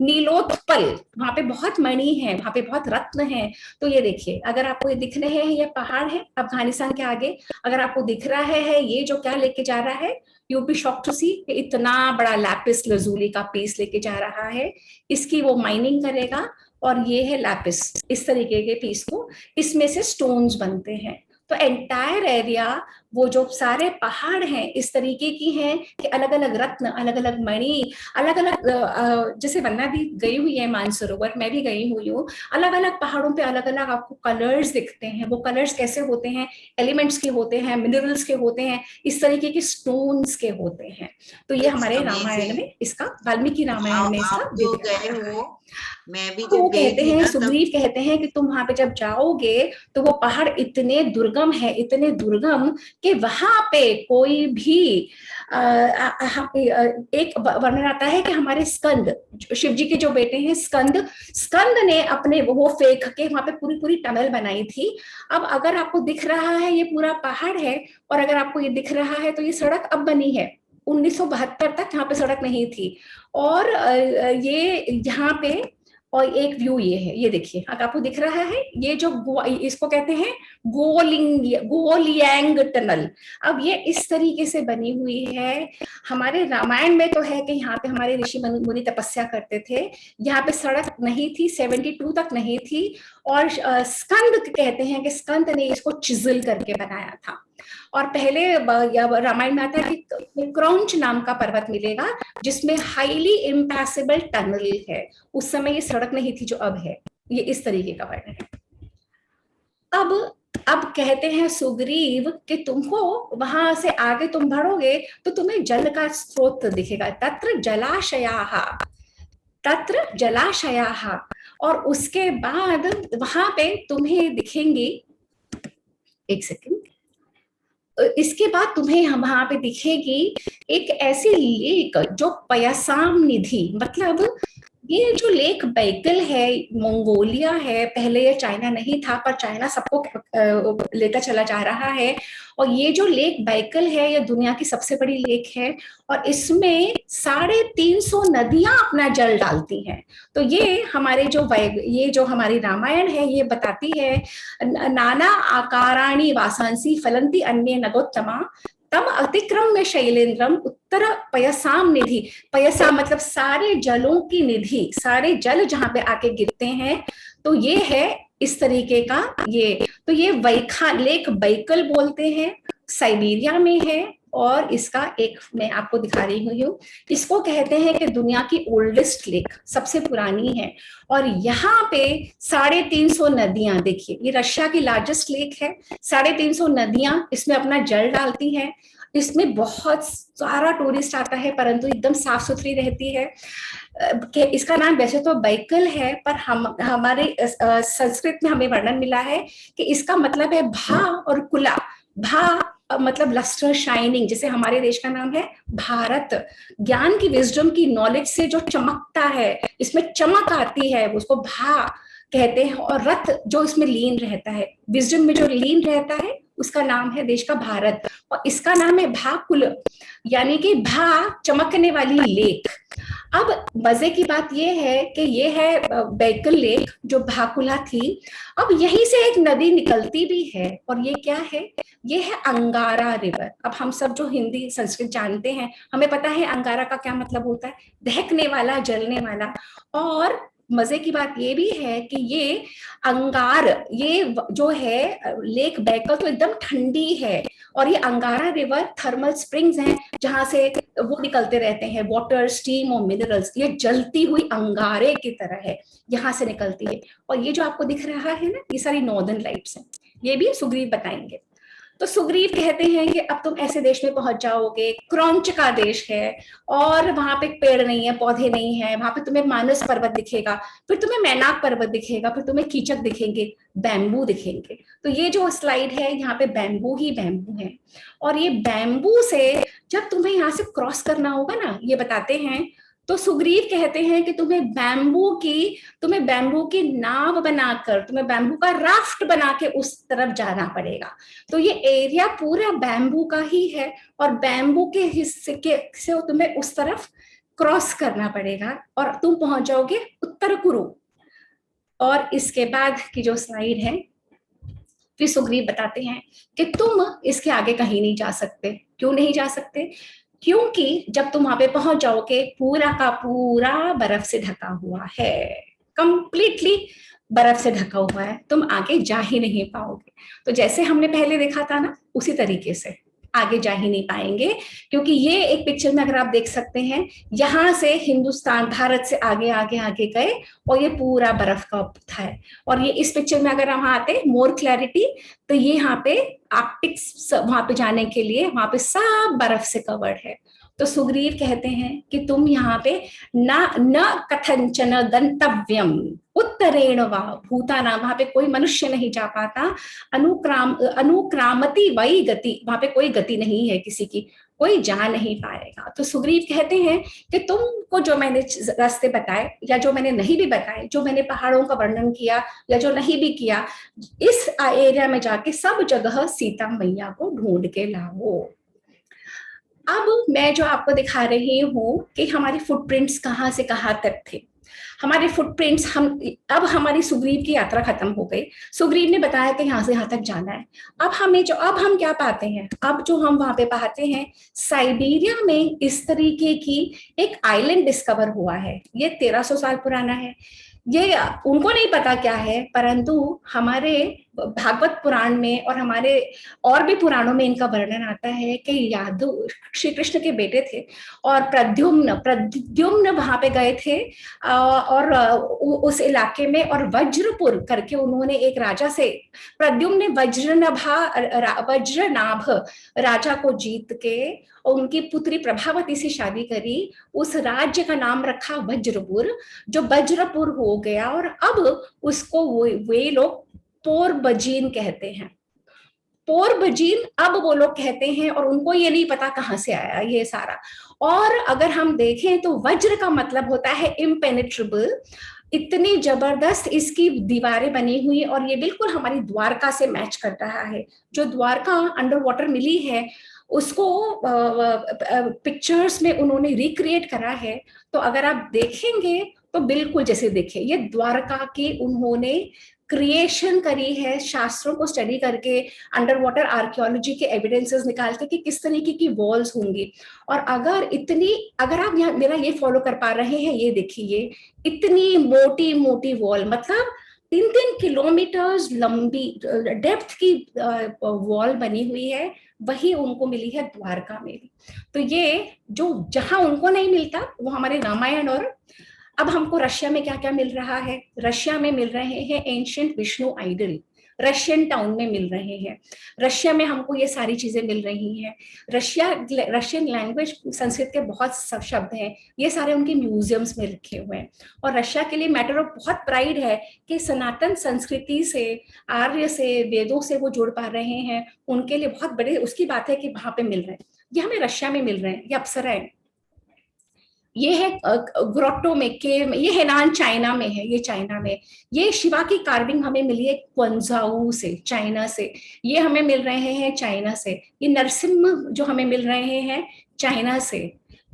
नीलोत्पल, वहां पे बहुत मणि है, वहां पे बहुत रत्न है। तो ये देखिए, अगर आपको ये दिख रहे हैं ये पहाड़ है अफगानिस्तान के आगे, अगर आपको दिख रहा है ये जो क्या लेके जा रहा है, यू बी शॉक टू सी, इतना बड़ा लैपिस लजूली का पीस लेके जा रहा है, इसकी वो माइनिंग करेगा, और ये है लैपिस, इस तरीके के पीस को इसमें से स्टोन्स बनते हैं। तो एंटायर एरिया, वो जो सारे पहाड़ हैं इस तरीके की हैं कि अलग अलग रत्न, अलग अलग मणि, अलग अलग, जैसे वन्ना भी गई हुई है मानसरोवर, मैं भी गई हुई हूँ, अलग अलग पहाड़ों पे अलग अलग आपको कलर्स दिखते हैं। वो कलर्स कैसे होते हैं, एलिमेंट्स के होते हैं, मिनरल्स के होते हैं, इस तरीके के स्टोन्स के होते हैं। तो ये हमारे रामायण में इसका, वाल्मीकि रामायण में इसका आप जो गए हो, मैं भी तो जब वो गई कहते थी हैं, ना, सुग्रीव कहते हैं कि तुम वहां पे जब जाओगे तो वो पहाड़ इतने दुर्गम है, इतने दुर्गम कि वहां पे कोई भी एक वर्णन आता है कि हमारे स्कंद, शिव जी के जो बेटे हैं स्कंद, स्कंद ने अपने वो फेंक के वहां पे पूरी पूरी टनल बनाई थी। अब अगर आपको दिख रहा है ये पूरा पहाड़ है, और अगर आपको ये दिख रहा है तो ये सड़क अब बनी है, 1972 तक यहाँ पे सड़क नहीं थी। और ये यहाँ पे, और एक व्यू ये है, ये देखिए अगर आपको दिख रहा है ये जो इसको कहते हैं गोलियांग टनल। अब ये इस तरीके से बनी हुई है। हमारे रामायण में तो है कि यहाँ पे हमारे ऋषि मुनि तपस्या करते थे, यहाँ पे सड़क नहीं थी, 72 तक नहीं थी। और स्कंद कहते हैं कि स्कंद ने इसको चिजल करके बनाया था। और पहले रामायण में आता है कि क्रौंच नाम का पर्वत मिलेगा जिसमें हाईली इम्पैसेबल टनल है। उस समय ये सड़क नहीं थी जो अब है। ये इस तरीके का वर्णन है। अब कहते हैं सुग्रीव कि तुमको वहां से आगे तुम बढ़ोगे तो तुम्हें जल का स्रोत दिखेगा, तत्र जलाशयाः, तत्र जलाशयाः। और उसके बाद वहां पे तुम्हें दिखेंगी, एक सेकंड, इसके बाद तुम्हें वहां पे दिखेगी एक ऐसी लेक जो पयासाम निधि, मतलब ये जो लेक बैकल है, मंगोलिया है, पहले ये चाइना नहीं था पर चाइना सबको लेकर चला जा रहा है। और ये जो लेक बैकल है ये दुनिया की सबसे बड़ी लेक है, और इसमें 350 नदियां अपना जल डालती हैं। तो ये हमारे ये जो हमारी रामायण है ये बताती है, नाना आकाराणि वासांसी फलंती अन्य नगोत्तमा तम अतिक्रम में शैलेंद्रम उत्तर पयसाम निधि। पयसाम मतलब सारे जलों की निधि, सारे जल जहां पे आके गिरते हैं। तो ये है इस तरीके का ये, तो ये लेक बैकल बोलते हैं, साइबेरिया में है। और इसका एक मैं आपको दिखा रही हूँ, इसको कहते हैं कि दुनिया की ओल्डेस्ट लेक, सबसे पुरानी है। और यहाँ पे 350 नदियां, देखिए ये रशिया की लार्जेस्ट लेक है, 350 नदियां इसमें अपना जल डालती हैं। इसमें बहुत सारा टूरिस्ट आता है, परंतु एकदम साफ सुथरी रहती है। इसका नाम वैसे तो बैकल है, पर हमारे संस्कृत में हमें वर्णन मिला है कि इसका मतलब है भा और कुला। भा मतलब लस्टर, शाइनिंग, जैसे हमारे देश का नाम है भारत, ज्ञान की, विजडम की, नॉलेज से जो चमकता है, इसमें चमक आती है, उसको भा कहते हैं। और रथ जो इसमें लीन रहता है, विजडम में जो लीन रहता है, उसका नाम है देश का भारत। और इसका नाम है भाकुल, यानी कि भा चमकने वाली लेक। अब मजे की बात यह है कि ये है बैकल लेक जो भाकुला थी। अब यहीं से एक नदी निकलती भी है, और ये क्या है, ये है अंगारा रिवर। अब हम सब जो हिंदी संस्कृत जानते हैं, हमें पता है अंगारा का क्या मतलब होता है, दहकने वाला, जलने वाला। और मजे की बात ये भी है कि ये अंगार, ये जो है लेक बैकल तो एकदम ठंडी है, और ये अंगारा रिवर थर्मल स्प्रिंग्स हैं जहां से वो निकलते रहते हैं, वाटर, स्टीम और मिनरल्स। ये जलती हुई अंगारे की तरह है, यहाँ से निकलती है। और ये जो आपको दिख रहा है ना, ये सारी नॉर्दर्न लाइट्स हैं, ये भी सुग्रीव बताएंगे। तो सुग्रीव कहते हैं कि अब तुम ऐसे देश में पहुंच जाओगे, क्रौंच का देश है, और वहां पे पेड़ नहीं है, पौधे नहीं है, वहां पे तुम्हें मानस पर्वत दिखेगा, फिर तुम्हें मैनाक पर्वत दिखेगा, फिर तुम्हें कीचक दिखेंगे, बैम्बू दिखेंगे। तो ये जो स्लाइड है, यहाँ पे बैम्बू ही बैम्बू है। और ये बैम्बू से जब तुम्हें यहाँ से क्रॉस करना होगा ना, ये बताते हैं, तो सुग्रीव कहते हैं कि तुम्हें बैम्बू की नाव बनाकर, तुम्हें बैम्बू का राफ्ट बना के उस तरफ जाना पड़ेगा। तो ये एरिया पूरा बैम्बू का ही है, और बैम्बू के हिस्से से तुम्हें उस तरफ क्रॉस करना पड़ेगा, और तुम पहुंच जाओगे उत्तर कुरु। और इसके बाद की जो स्लाइड है, फिर सुग्रीव बताते हैं कि तुम इसके आगे कहीं नहीं जा सकते। क्यों नहीं जा सकते? क्योंकि जब तुम वहां पे पहुंच जाओगे, पूरा का पूरा बर्फ से ढका हुआ है, कंप्लीटली बर्फ से ढका हुआ है, तुम आगे जा ही नहीं पाओगे। तो जैसे हमने पहले देखा था ना, उसी तरीके से आगे जा ही नहीं पाएंगे। क्योंकि ये एक पिक्चर में अगर आप देख सकते हैं, यहां से हिंदुस्तान, भारत से आगे आगे आगे गए, और ये पूरा बर्फ का था है। और ये इस पिक्चर में अगर हम आते मोर क्लैरिटी, तो ये यहाँ पे आर्कटिक्स, वहां पे जाने के लिए वहां पे सब बर्फ से कवर्ड है। तो सुग्रीव कहते हैं कि तुम यहाँ पे न कथंचन गंतव्यम उत्तरेण वा भूतानाम, वहां पे कोई मनुष्य नहीं जा पाता, अनुक्रामति वही गति, वहां पे कोई गति नहीं है किसी की, कोई जा नहीं पाएगा। तो सुग्रीव कहते हैं कि तुमको जो मैंने रास्ते बताए, या जो मैंने नहीं भी बताए, जो मैंने पहाड़ों का वर्णन किया या जो नहीं भी किया, इस एरिया में जाके सब जगह सीता मैया को ढूंढ के लाओ। अब मैं जो आपको दिखा रही हूँ कि हमारे फुटप्रिंट्स कहाँ से कहाँ तक थे। हमारे फुटप्रिंट्स, अब हमारी सुग्रीव की यात्रा खत्म हो गई। सुग्रीव ने बताया कि यहाँ से यहाँ तक जाना है। अब हम क्या पाते हैं, अब जो हम वहां पे पाते हैं, साइबेरिया में इस तरीके की एक आइलैंड डिस्कवर हुआ है। ये 1300 साल पुराना है। ये उनको नहीं पता क्या है, परंतु हमारे भागवत पुराण में और हमारे और भी पुराणों में इनका वर्णन आता है कि यादव श्री कृष्ण के बेटे थे, और प्रद्युम्न वहां पे गए थे, और उस इलाके में, और वज्रपुर करके उन्होंने एक राजा से, प्रद्युम्न ने वज्रनाभ राजा को जीत के और उनकी पुत्री प्रभावती से शादी करी। उस राज्य का नाम रखा वज्रपुर, जो वज्रपुर हो गया, और अब उसको वे लोग पोरबजीन कहते हैं। पोरबजीन अब वो लोग कहते हैं, और उनको ये नहीं पता कहां से आया ये सारा। और अगर हम देखें तो वज्र का मतलब होता है इम्पेनेट्रेबल, इतनी जबरदस्त इसकी दीवारें बनी हुई, और ये बिल्कुल हमारी द्वारका से मैच कर रहा है। जो द्वारका अंडर वाटर मिली है, उसको पिक्चर्स में उन्होंने रिक्रिएट करा है। तो अगर आप देखेंगे तो बिल्कुल जैसे देखे, ये द्वारका की उन्होंने क्रिएशन करी है, शास्त्रों को स्टडी करके, अंडर वाटर आर्कियोलॉजी के एविडेंसेस निकाल के कि किस तरीके की वॉल्स होंगी। और अगर आप यहाँ मेरा ये फॉलो कर पा रहे हैं, ये देखिए, इतनी मोटी मोटी वॉल, मतलब 3-3 किलोमीटर लंबी डेप्थ की वॉल बनी हुई है, वही उनको मिली है द्वारका में भी। तो ये जो जहां उनको नहीं मिलता, वो हमारे रामायण। और अब हमको रशिया में क्या क्या मिल रहा है, रशिया में मिल रहे हैं ancient Vishnu idol, Russian town में मिल रहे हैं। रशिया में हमको ये सारी चीजें मिल रही हैं। रशियन लैंग्वेज, संस्कृत के बहुत शब्द हैं, ये सारे उनके म्यूजियम्स में रखे हुए हैं। और रशिया के लिए मैटर ऑफ बहुत प्राइड है कि सनातन संस्कृति से, आर्य से, वेदों से वो जुड़ पा रहे हैं। उनके लिए बहुत बड़े उसकी बात है कि वहां पे मिल रहे हैं, ये हमें रशिया में मिल रहे हैं, ये अप्सराएं। ये है ग्रोटो में, केव में, ये हेनान चाइना में है, ये चाइना में। ये शिवा की कार्विंग हमें मिली है क्वंजाऊ से, चाइना से। ये हमें मिल रहे हैं चाइना से। ये नरसिम्हा जो हमें मिल रहे हैं चाइना से।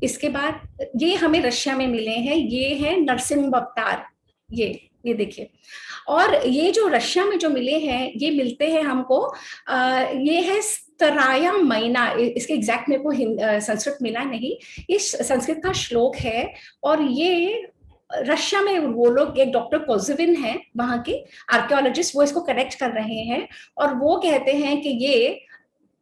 इसके बाद ये हमें रशिया में मिले हैं, ये है नरसिंह अवतार, ये देखिए। और ये जो रशिया में जो मिले हैं, ये मिलते हैं हमको, ये है स्तराया महीना, इसके एग्जैक्ट मेरे को संस्कृत मिला नहीं, ये संस्कृत का श्लोक है। और ये रशिया में वो लोग, एक डॉक्टर कोजिविन है वहां के आर्कियोलॉजिस्ट, वो इसको कनेक्ट कर रहे हैं और वो कहते हैं कि ये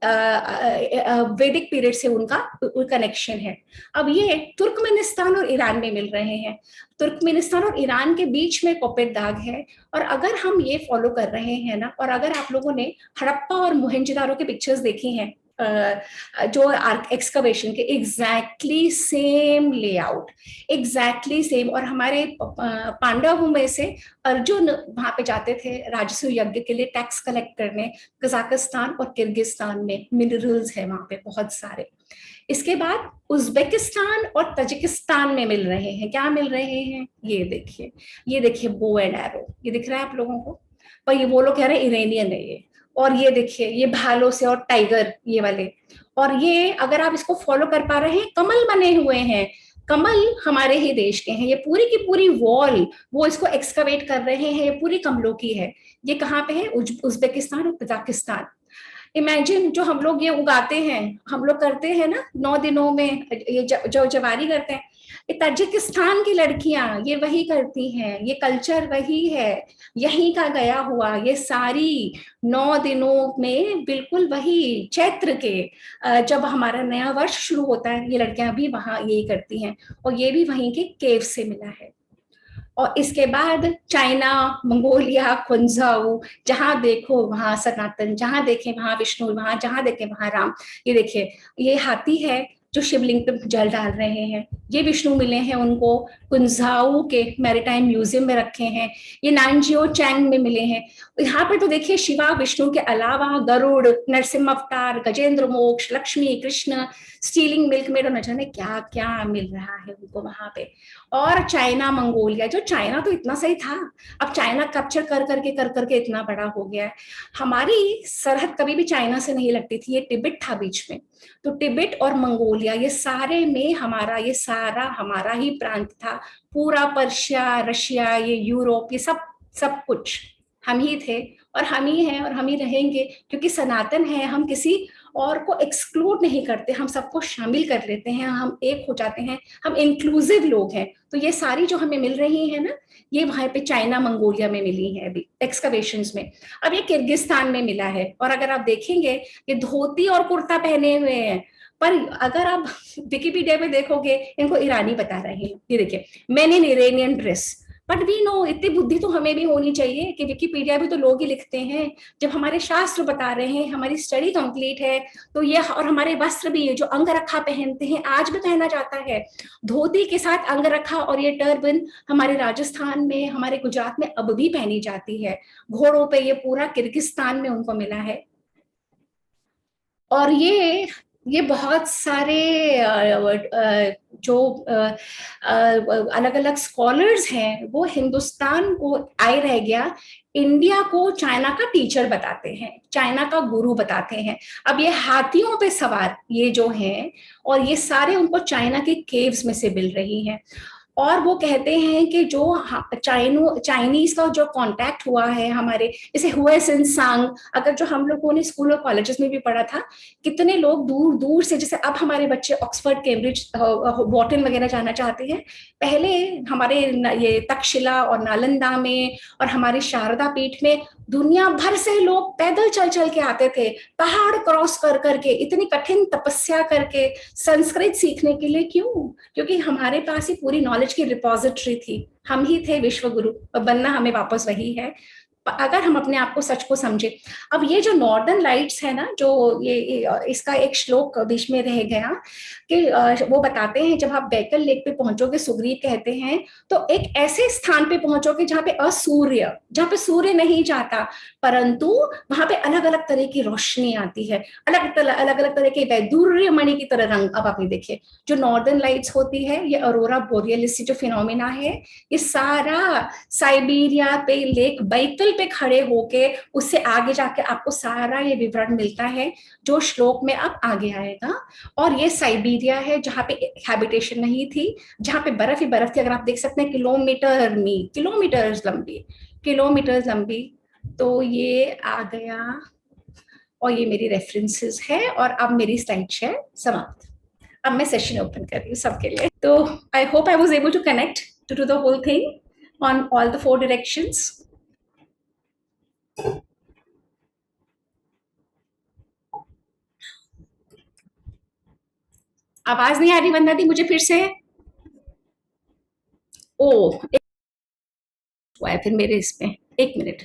वैदिक पीरियड से उनका कनेक्शन है। अब ये तुर्कमेनिस्तान और ईरान में मिल रहे हैं, तुर्कमेनिस्तान और ईरान के बीच में कोपेट दाग है। और अगर हम ये फॉलो कर रहे हैं ना, और अगर आप लोगों ने हड़प्पा और मोहनजोदारो के पिक्चर्स देखी हैं, जो एक्सकवेशन के, exactly same layout, exactly same. और हमारे पांडवों में से अर्जुन वहां पे जाते थे राजसूय यज्ञ के लिए टैक्स कलेक्ट करने, कजाकिस्तान और किर्गिस्तान में मिनरल्स है वहां पे बहुत सारे। इसके बाद उज्बेकिस्तान और तजिकिस्तान में मिल रहे हैं, क्या मिल रहे हैं, ये देखिए, ये देखिए बो एंड एरो, ये दिख रहा है आप लोगों को, पर ये वो लोग कह रहे हैं इरेनियन है ये। और ये देखिए, ये भालों से और टाइगर ये वाले। और ये अगर आप इसको फॉलो कर पा रहे हैं, कमल बने हुए हैं, कमल हमारे ही देश के हैं, ये पूरी की पूरी वॉल वो इसको एक्सकवेट कर रहे हैं, ये पूरी कमलों की है। ये कहाँ पे है, उज्बेकिस्तान और तजाकिस्तान। इमेजिन जो हम लोग ये उगाते हैं, हम लोग करते हैं ना 9 दिनों में, ये जो जवारी करते हैं, ये ताजिकिस्तान की लड़कियां ये वही करती हैं, ये कल्चर वही है, यहीं का गया हुआ, ये सारी 9 दिनों में बिल्कुल वही चैत्र के जब हमारा नया वर्ष शुरू होता है, ये लड़कियां भी वहां यही करती हैं। और ये भी वहीं के केव से मिला है। और इसके बाद चाइना, मंगोलिया, कुंजाऊ, जहां देखो वहां सनातन, जहां देखें वहां विष्णु, वहां जहां देखें वहां राम। ये देखिए, ये हाथी है जो शिवलिंग पे जल डाल रहे हैं, ये विष्णु मिले हैं उनको, कुंजाऊ के मैरीटाइम म्यूजियम में रखे हैं, ये नानजियो चैंग में मिले हैं। यहाँ पर तो देखिए शिवा विष्णु के अलावा गरुड़, नरसिम्हा अवतार, गजेंद्र मोक्ष, Lakshmi, Krishna, stealing milk made और न जाने क्या क्या मिल रहा है उनको वहां पे। और चाइना, मंगोलिया, जो चाइना तो इतना सही था, अब चाइना कैप्चर कर करके इतना बड़ा हो गया है। हमारी सरहद कभी भी चाइना से नहीं लगती थी, ये तिब्बत था बीच में। तो तिब्बत और मंगोलिया, ये सारे में हमारा, ये सारा हमारा ही प्रांत था। पूरा पर्शिया, रशिया, ये यूरोप, ये सब सब कुछ हम ही थे और हम ही हैं और हम ही रहेंगे, क्योंकि सनातन है। हम किसी और को एक्सक्लूड नहीं करते, हम सबको शामिल कर लेते हैं, हम एक हो जाते हैं, हम इंक्लूसिव लोग हैं। तो ये सारी जो हमें मिल रही है ना, ये वहां पे चाइना, मंगोलिया में मिली है अभी एक्सकवेशंस में। अब ये किर्गिस्तान में मिला है। और अगर आप देखेंगे, ये धोती और कुर्ता पहने हुए हैं, पर अगर आप विकिपीडिया में देखोगे, इनको ईरानी बता रहे हैं। ये देखिए, man in Iranian dress. But we know, इतनी बुद्धि तो हमें भी होनी चाहिए कि विकिपीडिया भी तो लोग ही लिखते हैं। जब हमारे शास्त्र बता रहे हैं, हमारी स्टडी कंप्लीट है, तो ये, और हमारे वस्त्र भी, ये जो अंगरखा पहनते हैं, आज भी पहना जाता है, धोती के साथ अंगरखा और ये टर्बन हमारे राजस्थान में, हमारे गुजरात में अब भी पहनी जाती है। घोड़ों पे ये पूरा किर्गिस्तान में उनको मिला है। और ये बहुत सारे जो अलग अलग स्कॉलर्स हैं, वो हिंदुस्तान को आए रह गया, इंडिया को चाइना का टीचर बताते हैं, चाइना का गुरु बताते हैं। अब ये हाथियों पे सवार ये जो हैं, और ये सारे उनको चाइना के केव्स में से मिल रही हैं। और वो कहते हैं कि जो चाइनीज का जो कांटेक्ट हुआ है हमारे, जैसे हुए सिंसांग, अगर जो हम लोगों ने स्कूल और कॉलेजेस में भी पढ़ा था, कितने लोग दूर दूर से, जैसे अब हमारे बच्चे ऑक्सफोर्ड, कैम्ब्रिज, वॉटन वगैरह जाना चाहते हैं, पहले हमारे ये तक्षशिला और नालंदा में और हमारी शारदा पीठ में दुनिया भर से लोग पैदल चल चल के आते थे, पहाड़ क्रॉस कर करके, इतनी कठिन तपस्या करके संस्कृत सीखने के लिए। क्यों? क्योंकि हमारे पास ही पूरी नॉलेज की रिपोजिटरी थी, हम ही थे विश्व गुरु, और बनना हमें वापस वही है, अगर हम अपने आप को, सच को समझे। अब ये जो नॉर्दर्न लाइट्स है ना, जो ये इसका एक श्लोक बीच में रह गया कि वो बताते हैं, जब आप बैकल लेक पे पहुंचोगे, सुग्रीव कहते हैं, तो एक ऐसे स्थान पे पहुंचोगे जहां पे असूर्य, जहां पे सूर्य नहीं जाता, परंतु वहां पे अलग अलग तरह की रोशनी आती है, अलग अलग तरह के वैदुर्य मणि की तरह रंग। अब आपने देखे, जो नॉर्दर्न लाइट्स होती है, ये अरोरा बोरियलिस जो फिनोमिना है, ये सारा साइबेरिया पे लेक बैकल पे खड़े होके उससे आगे जाके आपको सारा ये विवरण मिलता है जो श्लोक में अब आगे आएगा। और ये साइबेरिया है जहाँ पे हैबिटेशन नहीं थी, जहाँ पे बर्फ ही बर्फ थी। अगर आप देख सकते हैं किलोमीटर्स लंबी। तो ये आ गया और ये मेरी रेफरेंसेस है और अब मेरी स्लाइड शेयर समाप्त। अब मैं सेशन ओपन कर रही हूँ सबके लिए। तो I hope I was able to connect to the whole thing on all the 4 directions. आवाज नहीं आ रही वंदना दी मुझे फिर से? ओ हुआ है फिर मेरे इसमें, 1 मिनट।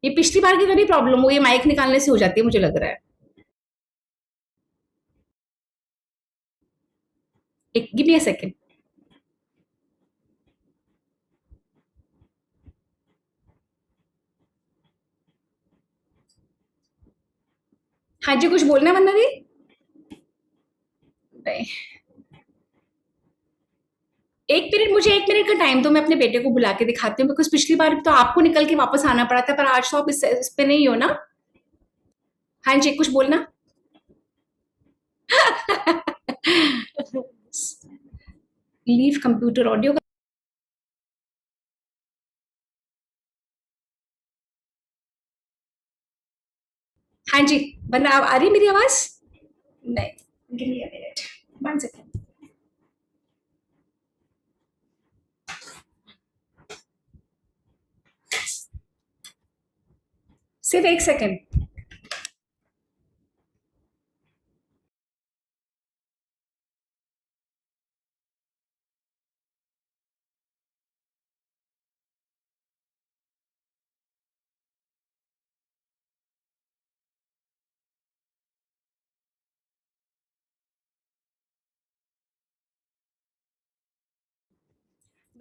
ये पिछली बार की कभी प्रॉब्लम हुई, माइक निकालने से हो जाती है मुझे लग रहा है। एक गिव मी अ सेकंड। हाँ जी, कुछ बोलना है वंदना दी? नहीं, 1 मिनट का टाइम दो, मैं अपने बेटे को बुला के दिखाती हूँ। बिकॉज पिछली बार तो आपको निकल के वापस आना पड़ा था, पर आज तो आप इस पे नहीं हो ना। हाँ जी, कुछ बोलना। Leave computer audio. हाँ जी, वरना आ रही मेरी आवाज? नहीं, give me a minute, 1 second. सिर्फ 1 सेकंड।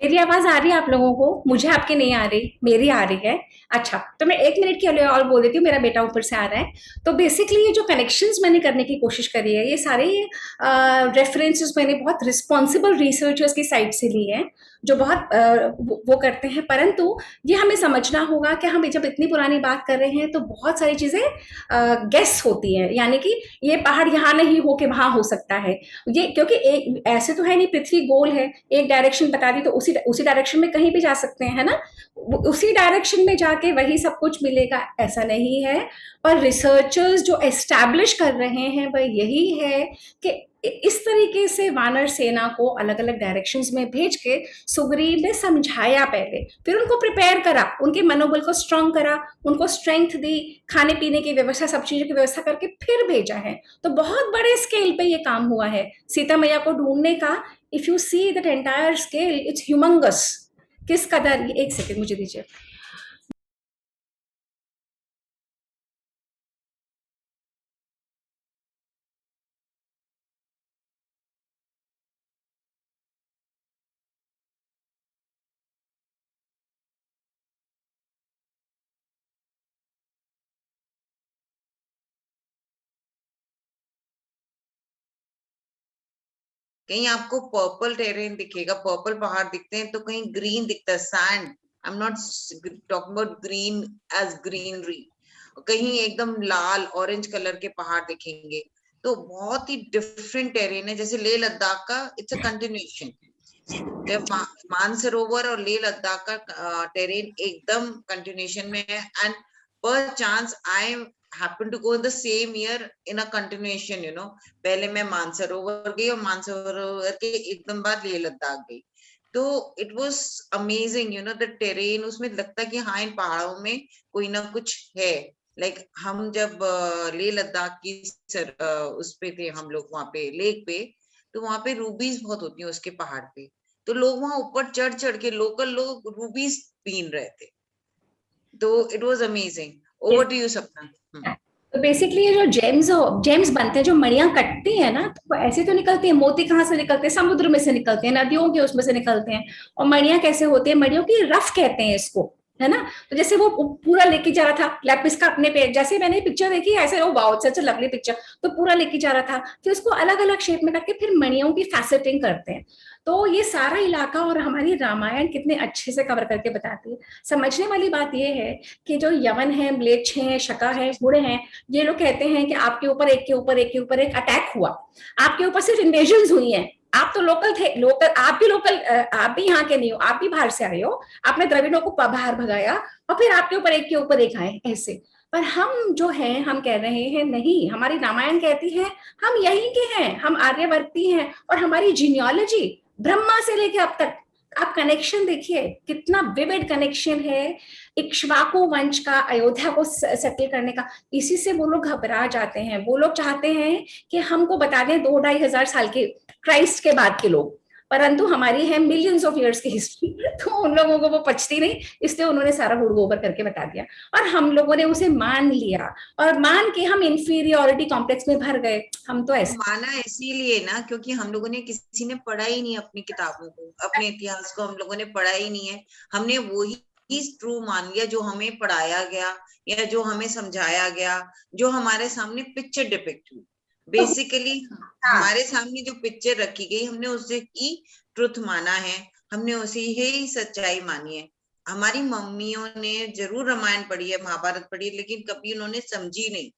मेरी आवाज आ रही है आप लोगों को? मुझे आपकी नहीं आ रही, मेरी आ रही है। अच्छा, तो मैं 1 मिनट के लिए और बोल देती हूँ, मेरा बेटा ऊपर से आ रहा है। तो बेसिकली ये जो कनेक्शंस मैंने करने की कोशिश करी है, ये सारे रेफरेंसेस मैंने बहुत रिस्पॉन्सिबल रिसर्चर्स की साइट से ली है, जो बहुत वो करते हैं। परंतु ये हमें समझना होगा कि हम जब इतनी पुरानी बात कर रहे हैं तो बहुत सारी चीजें गेस होती हैं, यानी कि ये पहाड़ यहाँ नहीं हो के वहां हो सकता है। ये क्योंकि एक ऐसे तो है नहीं, पृथ्वी गोल है, एक डायरेक्शन बता दी तो उसी डायरेक्शन में कहीं भी जा सकते हैं, है ना? उसी डायरेक्शन में जाके वही सब कुछ मिलेगा ऐसा नहीं है। पर रिसर्चर्स जो एस्टैब्लिश कर रहे हैं वह यही है कि इस तरीके से वानर सेना को अलग अलग डायरेक्शंस में भेज के सुग्रीव ने समझाया पहले, फिर उनको प्रिपेयर करा, उनके मनोबल को स्ट्रांग करा, उनको स्ट्रेंथ दी, खाने पीने की व्यवस्था, सब चीजों की व्यवस्था करके फिर भेजा है। तो बहुत बड़े स्केल पे ये काम हुआ है सीता मैया को ढूंढने का। If you see that entire scale, it's humongous. किस कदर, 1 सेकंड मुझे दीजिए। कहीं आपको पर्पल टेरेन दिखेगा, पर्पल पहाड़ दिखते हैं, तो कहीं ग्रीन दिखता है, sand. I am not talking about green as greenery. कहीं एकदम लाल ऑरेंज कलर के पहाड़ दिखेंगे। तो बहुत ही डिफरेंट टेरेन है। जैसे लेह लद्दाख का इट्स अ कंटिन्यूएशन। जब मानसरोवर और लेह लद्दाख का टेरेन एकदम कंटिन्यूएशन में है। एंड पर chance I happen to go in the same year in a continuation, you know। पहले मैं मानसरोवर गई और मानसरोवर के एकदम बाद लेह लद्दाख गई। तो it was amazing, you know, the terrain. उसमें लगता है कि हाँ, इन पहाड़ों में कोई ना कुछ है। लाइक हम जब लेह लद्दाख की उस पे थे हम लोग, वहां पे लेक पे, तो वहां पे रूबीज बहुत होती है उसके पहाड़ पे। तो लोग वहां ऊपर चढ़ चढ़ के, लोकल लोग रूबीज बीन रहे थे। तो it was amazing. Over to you Sapna. तो बेसिकली ये जो जेम्स बनते हैं, जो मणियां कटती हैं ना, तो वो ऐसे तो निकलती है। मोती कहाँ से निकलते हैं? समुद्र में से निकलते हैं, नदियों के उसमें से निकलते हैं। और मणियां कैसे होती है? मणियों की रफ कहते हैं इसको, है ना। तो जैसे वो पूरा लेके जा रहा था लैपिस का अपने पे, जैसे मैंने पिक्चर देखी ऐसे वो वाओ सच लवली पिक्चर, तो पूरा लेके जा रहा था, फिर उसको अलग अलग शेप में करके फिर मणियों की फैसेटिंग करते हैं। तो ये सारा इलाका और हमारी रामायण कितने अच्छे से कवर करके बताती है। समझने वाली बात ये है कि जो यवन है, म्लेच्छ हैं, शका है, गुण हैं, ये लोग कहते हैं कि आपके ऊपर एक के ऊपर एक के ऊपर एक अटैक हुआ, आपके ऊपर सिर्फ इन्वेजन हुई है, आप तो लोकल थे, लोकल आप भी लोकल, आप भी यहाँ के नहीं हो, आप भी बाहर से आए हो, आपने द्रविड़ों को बाहर भगाया और फिर आपके ऊपर एक के ऊपर एक आए ऐसे। पर हम जो है हम कह रहे हैं नहीं, हमारी रामायण कहती है हम यहीं के हैं, हम आर्यवर्ती हैं, और हमारी जीनियोलॉजी ब्रह्मा से लेके अब तक, आप कनेक्शन देखिए कितना विविड कनेक्शन है इक्ष्वाकु वंश का अयोध्या को सेटल करने का। इसी से वो लोग घबरा जाते हैं, वो लोग चाहते हैं कि हमको बता दें 2-2,500 साल के क्राइस्ट के बाद के लोग, परंतु हमारी है मिलियंस ऑफ इयर्स की हिस्ट्री, तो उन लोगों को वो पचती नहीं, इसलिए उन्होंने सारा हुड़ गोबर करके बता दिया और हम लोगों ने उसे मान लिया, और मान के हम इंफीरियोरिटी कॉम्प्लेक्स में भर गए। हम तो ऐसे माना इसीलिए ना क्योंकि हम लोगों ने, किसी ने पढ़ा ही नहीं अपनी किताबों को, अपने इतिहास को हम लोगों ने पढ़ा ही नहीं है। हमने वही ट्रू मान लिया जो हमें पढ़ाया गया या जो हमें समझाया गया, जो हमारे सामने पिक्चर डिपिक्ट हुई। बेसिकली हमारे सामने जो पिक्चर रखी गई हमने उसे ही ट्रुथ माना है, हमने उसे ही सच्चाई मानी है। हमारी मम्मियों ने जरूर रामायण पढ़ी है, महाभारत पढ़ी है, लेकिन कभी उन्होंने समझी नहीं,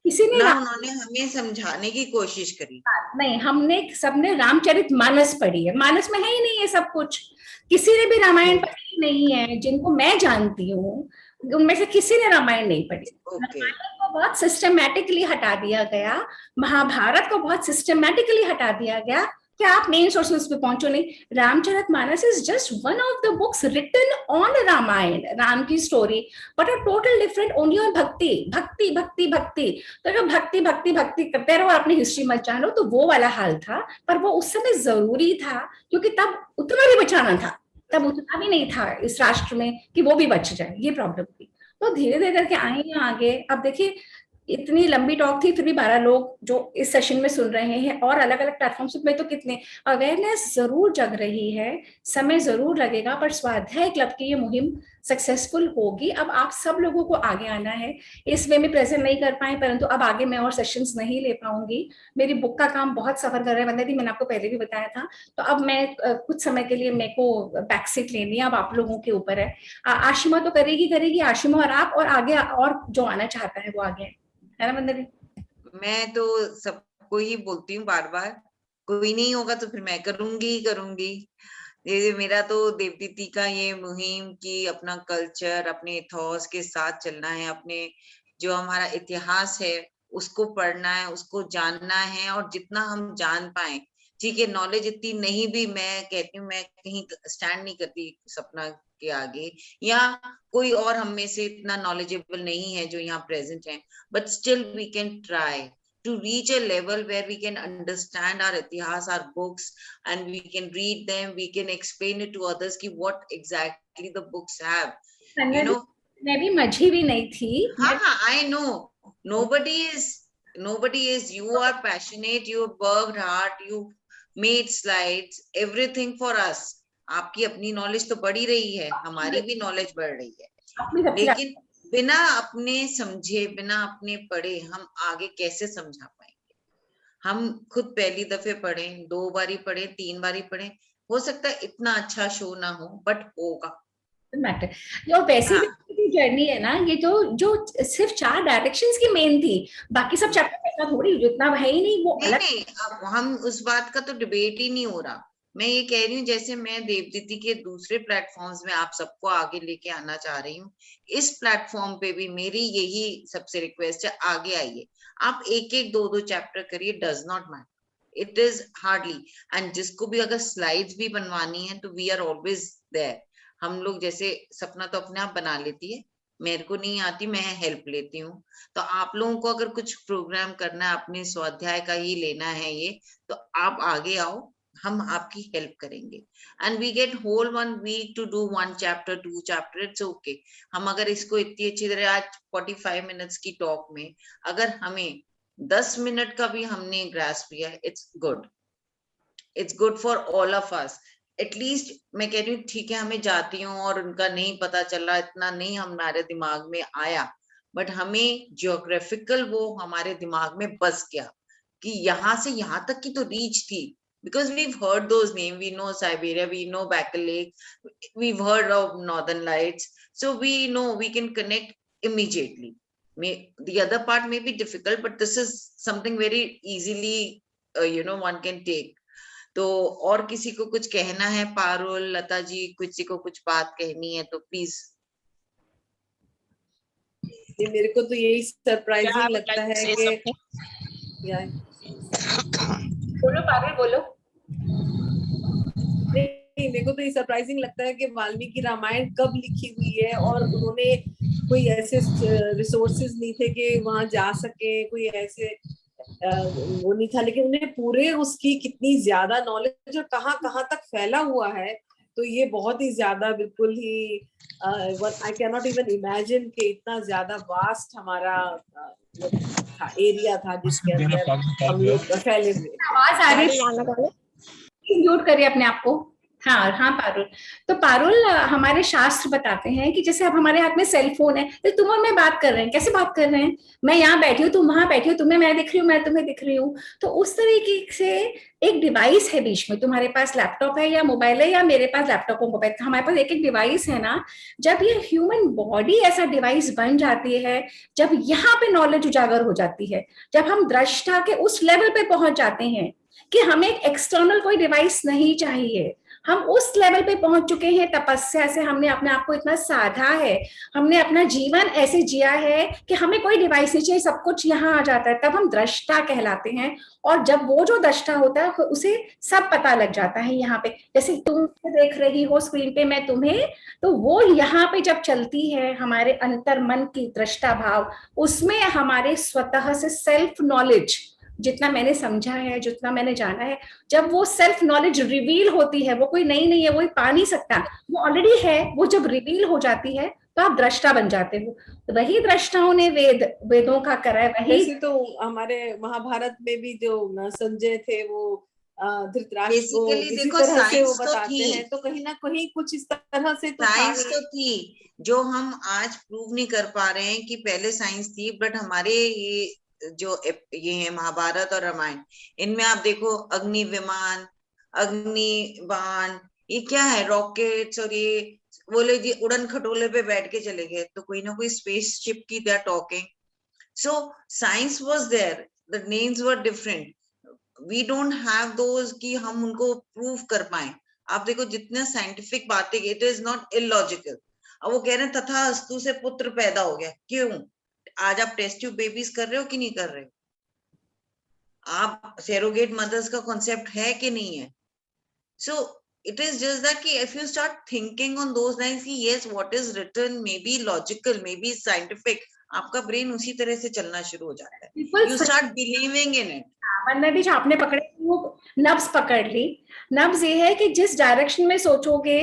किसी ने ना उन्होंने हमें समझाने की कोशिश करी। नहीं, हमने सबने रामचरित मानस पढ़ी है, मानस में है ही नहीं ये सब कुछ, किसी ने भी रामायण पढ़ी नहीं है, जिनको मैं जानती हूँ उनमें से किसी ने रामायण नहीं पढ़ी। ओके रामायण को बहुत सिस्टमैटिकली हटा दिया गया, महाभारत को बहुत सिस्टमैटिकली हटा दिया गया कि आप मेन सोर्सेस पे पहुंचो नहीं। Ramcharitmanas is just one of the books written on Ramayan, Ram की story, but a total different only on bhakti bhakti bhakti भक्ति। तो अगर भक्ति भक्ति भक्ति करते रहो अपनी हिस्ट्री मत जानो, तो वो वाला हाल था। पर वो उस समय जरूरी था क्योंकि तब उतना भी बचाना था, तब उतना भी नहीं था इस राष्ट्र में कि वो भी बच जाए, ये प्रॉब्लम थी। तो धीरे धीरे करके आए हैं आगे। अब देखिए इतनी लंबी टॉक थी, फिर भी 12 लोग जो इस सेशन में सुन रहे हैं, और अलग अलग प्लेटफॉर्म्स में तो कितने, अवेयरनेस जरूर जग रही है, समय जरूर लगेगा, पर स्वाध्याय क्लब की ये मुहिम सक्सेसफुल होगी। अब आप सब लोगों को आगे आना है। इस वे में प्रेजेंट नहीं कर पाए, परंतु अब आगे मैं और सेशंस नहीं ले पाऊंगी, मेरी बुक का काम बहुत सफर कर रहा है। वंदना दी मैंने आपको पहले भी बताया था, तो अब मैं कुछ समय के लिए मेरे को बैक सीट लेनी है, अब आप लोगों के ऊपर है। आशिमा तो करेगी करेगी, आशिमा और आप, और आगे और जो आना चाहता है वो आगे है ना वंदना दी। मैं तो सबको ही बोलती हूँ बार बार, कोई नहीं होगा तो फिर मैं करूंगी ही करूंगी। ये मेरा तो देवदीदी का ये मुहिम कि अपना कल्चर अपने इथॉस के साथ चलना है, अपने जो हमारा इतिहास है उसको पढ़ना है, उसको जानना है, और जितना हम जान पाए, ठीक है, नॉलेज इतनी नहीं भी, मैं कहती हूँ मैं कहीं स्टैंड नहीं करती सपना के आगे, या कोई और हम में से इतना नॉलेजेबल नहीं है जो यहाँ प्रेजेंट है, but still we can try to reach a level where we can understand our itihas, our books, and we can read them, we can explain it to others ki what exactly the books have, Vandana you the know. मैं भी माझी भी नहीं थी। हाँ, I know nobody is, you are passionate, you worked hard, you made slides, everything for us. आपकी अपनी नॉलेज तो बढ़ ही रही है, हमारी भी नॉलेज बढ़ रही है, अपनी सबसे लेकिन बिना अपने समझे, बिना अपने पढ़े हम आगे कैसे समझा पाएंगे। हम खुद पहली दफे पढ़े, 2 बारी पढ़े, 3 बारी पढ़े, हो सकता है इतना अच्छा शो ना हो, बट होगा। मैटर जो वैसी हाँ, भी जर्नी है ना, ये जो जो सिर्फ 4 डायरेक्शंस की मेन थी, बाकी सब चैप्टर इतना थोड़ी, जितना है ही नहीं वो नहीं अलग। नहीं, अब हम उस बात का तो डिबेट ही नहीं हो रहा। मैं ये कह रही हूँ जैसे मैं देवदीदी के दूसरे प्लेटफॉर्म्स में आप सबको आगे लेके आना चाह रही हूँ, इस प्लेटफॉर्म पे भी मेरी यही सबसे रिक्वेस्ट है, आगे आइए, आप एक एक 2-2 चैप्टर करिए, does not matter, it is hardly. And जिसको भी अगर स्लाइड्स भी बनवानी है तो वी आर ऑलवेज देयर। हम लोग जैसे सपना तो अपने आप बना लेती है, मेरे को नहीं आती, मैं हेल्प लेती हूँ। तो आप लोगों को अगर कुछ प्रोग्राम करना है, अपने स्वाध्याय का ही लेना है ये, तो आप आगे आओ, हम आपकी हेल्प करेंगे। And we get whole 1 week to do 1 chapter 2 chapter, it's okay. हम अगर इसको इतनी अच्छी तरह आज 45 मिनट्स की टॉक में अगर हमें 10 मिनट का भी हमने ग्रास्प किया, it's good, it's good for all of us. At least मैं कह रही हूँ ठीक है, हमें जातियों और उनका नहीं पता चला, इतना नहीं हमारे दिमाग में आया, बट हमें जियोग्राफिकल वो हमारे दिमाग में बस गया कि यहाँ से यहाँ तक की तो रीच थी, because we've heard those names, we know Siberia, we know Backle Lake, we've heard of Northern Lights, so we know we can connect immediately. The other part may be difficult, but this is something very easily one can take. तो और किसी को कुछ कहना है? पारुल, लता जी, किसी को कुछ बात कहनी है तो प्लीज। मेरे को तो यही सरप्राइजिंग लगता है कि बोलो पारुल, बोलो। नहीं, मेरे को तो ये सरप्राइजिंग लगता है कि वाल्मीकि रामायण कब लिखी हुई है और उन्होंने कोई ऐसे रिसोर्सेज नहीं थे कि वहां जा सके, कोई ऐसे वो नहीं था, लेकिन उन्हें पूरे उसकी कितनी ज्यादा नॉलेज और कहाँ कहाँ तक फैला हुआ है, तो ये बहुत ही ज्यादा बिल्कुल ही I can not even imagine कि इतना ज्यादा वास्ट हमारा था, एरिया था जिसके अंदर हम लोग फैले हुए। आवाज आ रही है, म्यूट करिए अपने आप को। हाँ हाँ पारुल, तो पारुल हमारे शास्त्र बताते हैं कि जैसे अब हमारे हाथ में सेल फोन है, तो तुम और मैं बात कर रहे हैं, कैसे बात कर रहे हैं? मैं यहाँ बैठी हूँ, तुम वहां बैठी हो, तुम्हें मैं दिख रही हूँ, मैं तुम्हें दिख रही हूँ, तो उस तरीके से एक डिवाइस है बीच में, तुम्हारे पास लैपटॉप है या मोबाइल है या मेरे पास लैपटॉप और मोबाइल, हमारे पास एक एक डिवाइस है ना। जब ये ह्यूमन बॉडी ऐसा डिवाइस बन जाती है, जब यहाँ पे नॉलेज उजागर हो जाती है, जब हम दृष्टा के उस लेवल पे पहुंच जाते हैं कि हमें एक एक्सटर्नल कोई डिवाइस नहीं चाहिए, हम उस लेवल पे पहुंच चुके हैं, तपस्या से हमने अपने आप को इतना साधा है, हमने अपना जीवन ऐसे जिया है कि हमें कोई डिवाइस नहीं चाहिए, सब कुछ यहाँ आ जाता है, तब हम दृष्टा कहलाते हैं। और जब वो जो दृष्टा होता है उसे सब पता लग जाता है यहाँ पे, जैसे तुम देख रही हो स्क्रीन पे मैं तुम्हें, तो वो यहाँ पे जब चलती है हमारे अंतर मन की दृष्टा भाव, उसमें हमारे स्वतः से सेल्फ नॉलेज, जितना मैंने समझा है, जितना मैंने जाना है, जब वो सेल्फ नॉलेज रिवील होती है, वो कोई नई नहीं है, वो पा नहीं सकता, वो ऑलरेडी है, वो जब रिवील हो जाती है तो आप दृष्टा बन जाते हो। तो वही दृष्टाओं ने वेदों का करा है, वही। वैसे तो हमारे महाभारत में भी जो संजय थे वो धृतराष्ट्र को इसी तरह से वो बताते हैं, तो कहीं ना कहीं कुछ इस तरह से तो साइंस तो थी जो हम आज प्रूव नहीं कर पा रहे हैं कि पहले साइंस थी, बट हमारे ये है महाभारत और रामायण, इनमें आप देखो अग्नि विमान, अग्नि बाण, ये क्या है, रॉकेट्स, और ये बोले जी उड़न खटोले पे बैठ के चले गए, तो कोई ना कोई स्पेसशिप की they are talking. So science was there, the names were different, we don't have those कि हम उनको प्रूव कर पाए। आप देखो जितने साइंटिफिक बातें, इट इज नॉट इलॉजिकल। अब वो कह रहे हैं तथा अस्तु से पुत्र पैदा हो गया, क्यों? आज आप टेस्ट ट्यूब बेबीज कर रहे हो कि नहीं कर रहे हो? आप सेरोगेट मदर्स का कॉन्सेप्ट है कि नहीं है? सो it is just that ki if you start thinking on those lines ki yes what is written may be logical, may be scientific, आपका ब्रेन उसी तरह से चलना शुरू हो जाता है, you start believing in it। वरना भी आपने पकड़े वो नब्ज पकड़ ली। नब्ज ये है कि जिस डायरेक्शन में सोचोगे,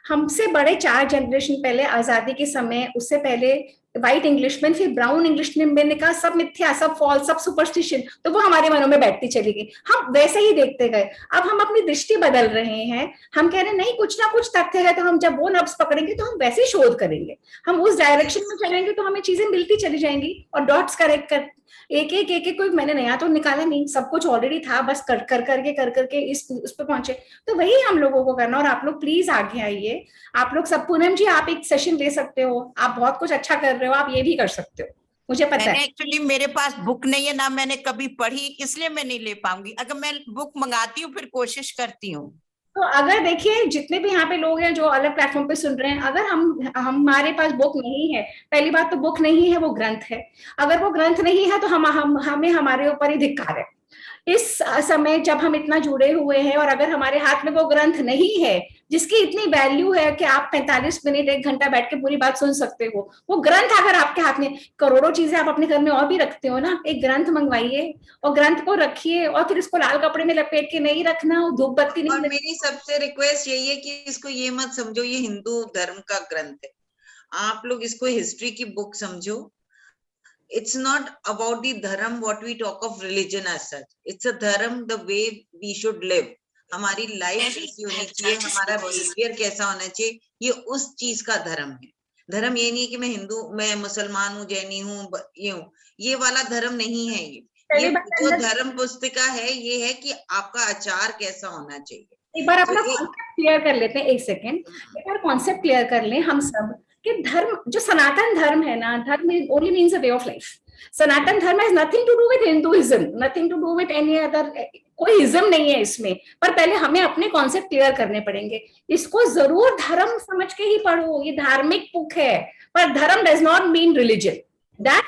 हमसे बड़े 4 जनरेशन पहले आजादी के समय, उससे पहले व्हाइट इंग्लिशमैन, फिर ब्राउन इंग्लिशमैन, मैंने कहा सब मिथ्या, सब फॉल्स, सब सुपरस्टिशन, तो वो हमारे मनों में बैठती चली गई, हम वैसे ही देखते गए। अब हम अपनी दृष्टि बदल रहे हैं, हम कह रहे हैं नहीं कुछ ना कुछ तथ्य है, तो हम जब वो नब्ज पकड़ेंगे तो हम वैसे शोध करेंगे, हम उस डायरेक्शन में चलेंगे तो हमें चीजें मिलती चली जाएंगी, और डॉट्स करेक्ट कर एक कोई मैंने नया तो निकाला नहीं, सब कुछ ऑलरेडी था, बस कर करके उस पे पहुंचे। तो वही हम लोगों को करना। और आप लोग प्लीज आगे आइए, आप लोग सब, पूनम जी आप एक सेशन ले सकते हो, आप बहुत कुछ अच्छा कर रहे हो, आप ये भी कर सकते हो, मुझे पता है। एक्चुअली मेरे पास बुक नहीं है ना, मैंने कभी पढ़ी, इसलिए मैं नहीं ले पाऊंगी। अगर मैं बुक मंगाती हूँ फिर कोशिश करती हूँ। तो अगर देखिए जितने भी यहाँ पे लोग हैं जो अलग प्लेटफॉर्म पे सुन रहे हैं, अगर हमारे पास बुक नहीं है, पहली बात तो बुक नहीं है, वो ग्रंथ है। अगर वो ग्रंथ नहीं है तो हमें हमारे ऊपर ही धिक्कार है इस समय जब हम इतना जुड़े हुए हैं। और अगर हमारे हाथ में वो ग्रंथ नहीं है जिसकी इतनी वैल्यू है कि आप 45 मिनट 1 घंटा बैठ के पूरी बात सुन सकते हो, वो ग्रंथ अगर आपके हाथ में, करोड़ों चीजें आप अपने घर में और भी रखते हो ना, एक ग्रंथ मंगवाइए और ग्रंथ को रखिए, और फिर इसको लाल कपड़े में लपेट के नहीं रखना, धूप बत्ती नहीं। और मेरी सबसे रिक्वेस्ट यही है कि इसको ये मत समझो ये हिंदू धर्म का ग्रंथ है, आप लोग इसको हिस्ट्री की बुक समझो। It's not about the dharam what we talk of religion as such, it's a dharam the way we should live, हमारी लाइफ कैसी होनी चाहिए, हमारा बिहेवियर कैसा होना चाहिए, ये उस चीज का धर्म है। धर्म ये नहीं कि मैं हिंदू, मैं मुसलमान हूँ, जैनी हूँ, ये हूँ, ये वाला धर्म नहीं है। ये जो धर्म पुस्तिका है ये है कि आपका आचार कैसा होना चाहिए। एक बार अपना कॉन्सेप्ट क्लियर कर लेते हैं, एक सेकेंड, एक बार कॉन्सेप्ट क्लियर कर लें हम सब कि धर्म, जो सनातन धर्म है ना, dharma only means a way of life. Sanatan Dharma has nothing to do with Hinduism, nothing to do with any other, कोई इज्म नहीं है इसमें। पर पहले हमें अपने कॉन्सेप्ट क्लियर करने पड़ेंगे। इसको जरूर धर्म समझ के ही पढ़ो, ये धार्मिक बुक है, पर धर्म does not mean religion. That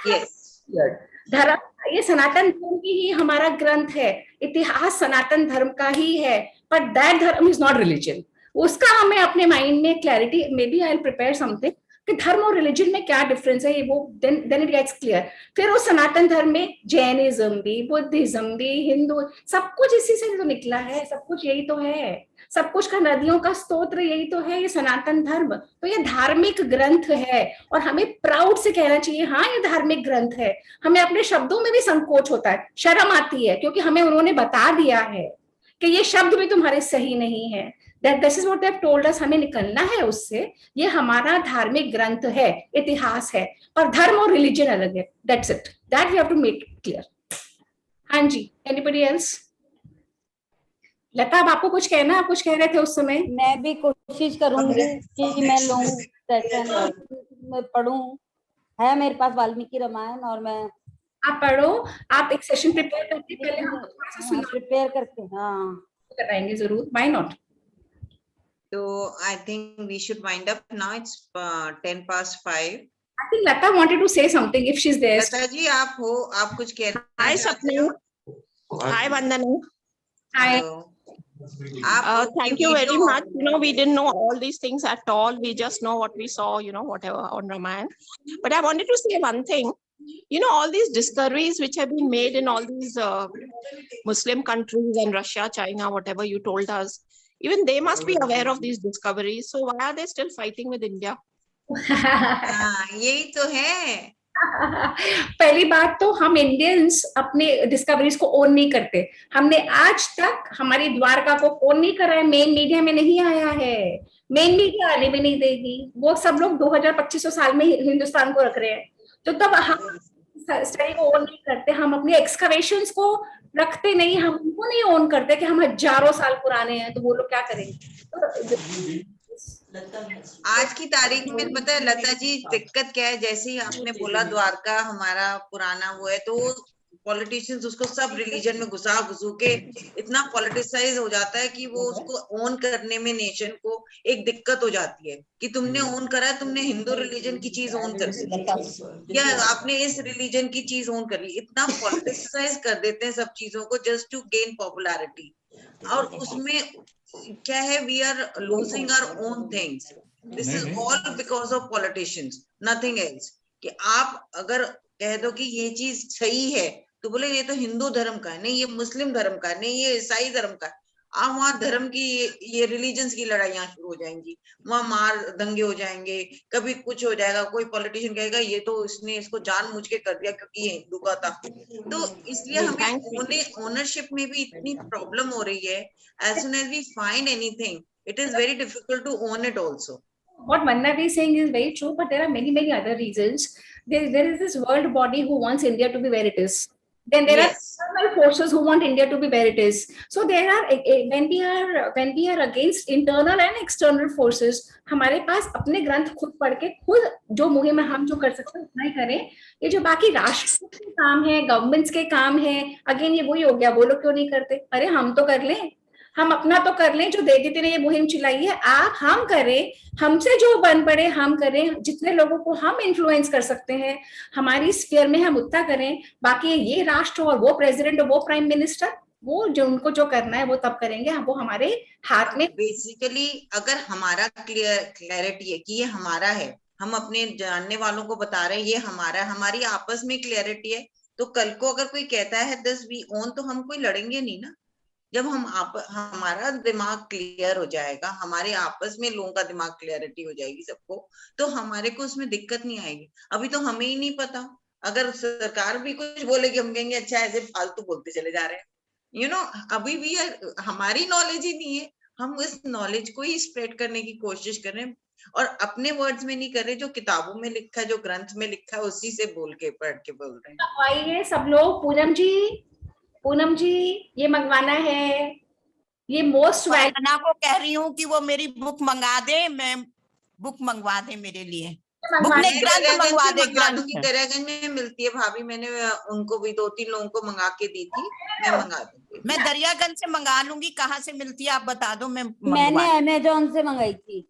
धर्म, ये सनातन धर्म की ही हमारा ग्रंथ है, इतिहास सनातन धर्म का ही है, but that धर्म is not religion। उसका हमें अपने माइंड में clarity, maybe I will prepare something कि धर्म और रिलीजन में क्या डिफरेंस है, वो देन इट गेट्स क्लियर। फिर उस सनातन धर्म में जैनिज्म भी, बुद्धिज्म भी, हिंदू, सब कुछ इसी से तो निकला है, सब कुछ यही तो है, सब कुछ का नदियों का स्तोत्र यही तो है, ये सनातन धर्म। तो ये धार्मिक ग्रंथ है और हमें प्राउड से कहना चाहिए हाँ ये धार्मिक ग्रंथ है। हमें अपने शब्दों में भी संकोच होता है, शर्म आती है, क्योंकि हमें उन्होंने बता दिया है कि ये शब्द भी तुम्हारे सही नहीं है। That this is what they have told us, हमें निकलना है उससे। ये हमारा धार्मिक ग्रंथ है, इतिहास है, और धर्म और रिलीजन अलग है। That's it. That we have to make clear. हाँ जी, anybody else? लता, अब आपको कुछ कहना, आप कुछ कह रहे थे उस समय। मैं भी कोशिश करूंगी कि मैं लूं सेशन, मैं पढ़ूं। है मेरे पास वाल्मीकि रामायण और मैं, आप पढ़ो, आप एक सेशन प्रिपेयर करके पहले हम थोड़ा सा सुना प्रिपेयर करके हाँ कराएंगे जरूर, why not? So I think we should wind up now. It's 5:10. I think Lata wanted to say something if she's there. Lata ji आप हो, आप कुछ कह रहे हैं? Hi Sapna. Hi Vandana. Hi. Thank you very much. You know, we didn't know all these things at all. We just know what we saw, you know, whatever on Ramayana. But I wanted to say one thing. You know, all these discoveries which have been made in all these Muslim countries and Russia, China, whatever you told us, even they must be aware of these discoveries. So why are they still fighting with India? यही तो है। पहली बात तो हम इंडियंस अपने डिस्कवरीज को ओन नहीं करते। हमने आज तक हमारी द्वारका को ओन नहीं करा है, मेन मीडिया में नहीं आया है, मेन मीडिया आने भी नहीं देगी। वो सब लोग 2000-2500 साल में हिंदुस्तान को रख रहे हैं, तो तब हम स्टडी को ओन नहीं करते, हम अपने एक्सकवेशंस को रखते नहीं, हम उनको नहीं ओन करते कि हम हजारों साल पुराने हैं, तो वो लोग क्या करेंगे। आज की तारीख में पता है लता जी दिक्कत क्या है, जैसे ही आपने बोला द्वारका हमारा पुराना वो है, तो पॉलिटिशियंस उसको सब रिलीजन में घुसू के इतना पॉलिटिसाइज हो जाता है कि वो उसको ओन करने में नेशन को एक दिक्कत हो जाती है कि तुमने ओन करा है, तुमने हिंदू रिलीजन की चीज ओन कर ली या आपने इस रिलीजन की चीज ओन कर ली, इतना पॉलिटिसाइज कर देते हैं सब चीजों को जस्ट टू गेन पॉपुलैरिटी। और उसमें क्या है, we are losing our own things, this is all because of politicians, nothing else. कि आप अगर कह दो कि ये चीज सही है तो बोले ये तो हिंदू धर्म का है, नहीं ये मुस्लिम धर्म का है, नहीं ये ईसाई धर्म का है। आप वहां धर्म की ये रिलीजन्स की लड़ाइयां शुरू हो जाएंगी, वहां मार दंगे हो जाएंगे, कभी कुछ हो जाएगा, कोई पॉलिटिशियन कहेगा ये तो इसने इसको जानबूझ के कर दिया क्योंकि ये हिंदू का था। तो इसलिए हमें ओनरशिप में भी इतनी प्रॉब्लम हो रही है। As soon as we find anything, it is very difficult to own it also. What Mannavi is saying is very true, but there are many other reasons. There is this world body who wants India to be where it is. Then there are external forces who want India to be where it is. So there are, when we are against internal and external forces, हमारे पास अपने ग्रंथ खुद पढ़ के खुद जो मुहिम हम जो कर सकते हैं उतना ही करें। ये जो बाकी राष्ट्र के काम है, गवर्नमेंट्स के काम है, अगेन ये वही हो गया, वो लोग क्यों नहीं करते? अरे हम तो कर लें, हम अपना तो कर लें, जो देवी ने ये मुहिम चलाई है आप हम करें, हमसे जो बन पड़े हम करें, जितने लोगों को हम इन्फ्लुएंस कर सकते हैं हमारी स्फीयर में हम उतना करें। बाकी ये राष्ट्र और वो प्रेसिडेंट और वो प्राइम मिनिस्टर, वो जो उनको जो करना है वो तब करेंगे, वो हमारे हाथ में। बेसिकली अगर हमारा क्लैरिटी है कि ये हमारा है, हम अपने जानने वालों को बता रहे हैं ये हमारा है, हमारी आपस में क्लैरिटी है, तो कल को अगर कोई कहता है दिस वी ओन, तो हम कोई लड़ेंगे नहीं ना। जब हमारा दिमाग क्लियर हो जाएगा, हमारे आपस में लोगों का दिमाग क्लियरिटी हो जाएगी सबको, तो हमारे को उसमें दिक्कत नहीं आएगी। अभी तो हमें ही नहीं पता, अगर सरकार भी कुछ बोलेगी हम कहेंगे अच्छा ऐसे फालतू बोलते चले जा रहे हैं, अभी भी हमारी नॉलेज ही नहीं है, हम इस नॉलेज को ही स्प्रेड करने की कोशिश कर रहे हैं, और अपने वर्ड्स में नहीं कर रहे, जो किताबों में लिखा है, जो ग्रंथ में लिखा है, उसी से बोल के पढ़ के बोल रहे हैं। आइए सब लोग, पूनम जी ये मंगवाना है, ये मोस्ट वंदना को कह रही हूँ कि वो मेरी बुक मंगा दे, मैं बुक मंगवा दे मेरे लिए, बुक वैल्यू नहीं ग्रंथ मंगवा दे, मंगा दूंगी, ग्रंथ। दरियागंज में मिलती है भाभी, मैंने उनको भी 2-3 लोगों को मंगा के दी थी, मैं मंगा दूंगी। मैं दरियागंज से मंगा लूंगी, कहाँ से मिलती है आप बता दो, मैं मैंने अमेजोन से मंगाई थी।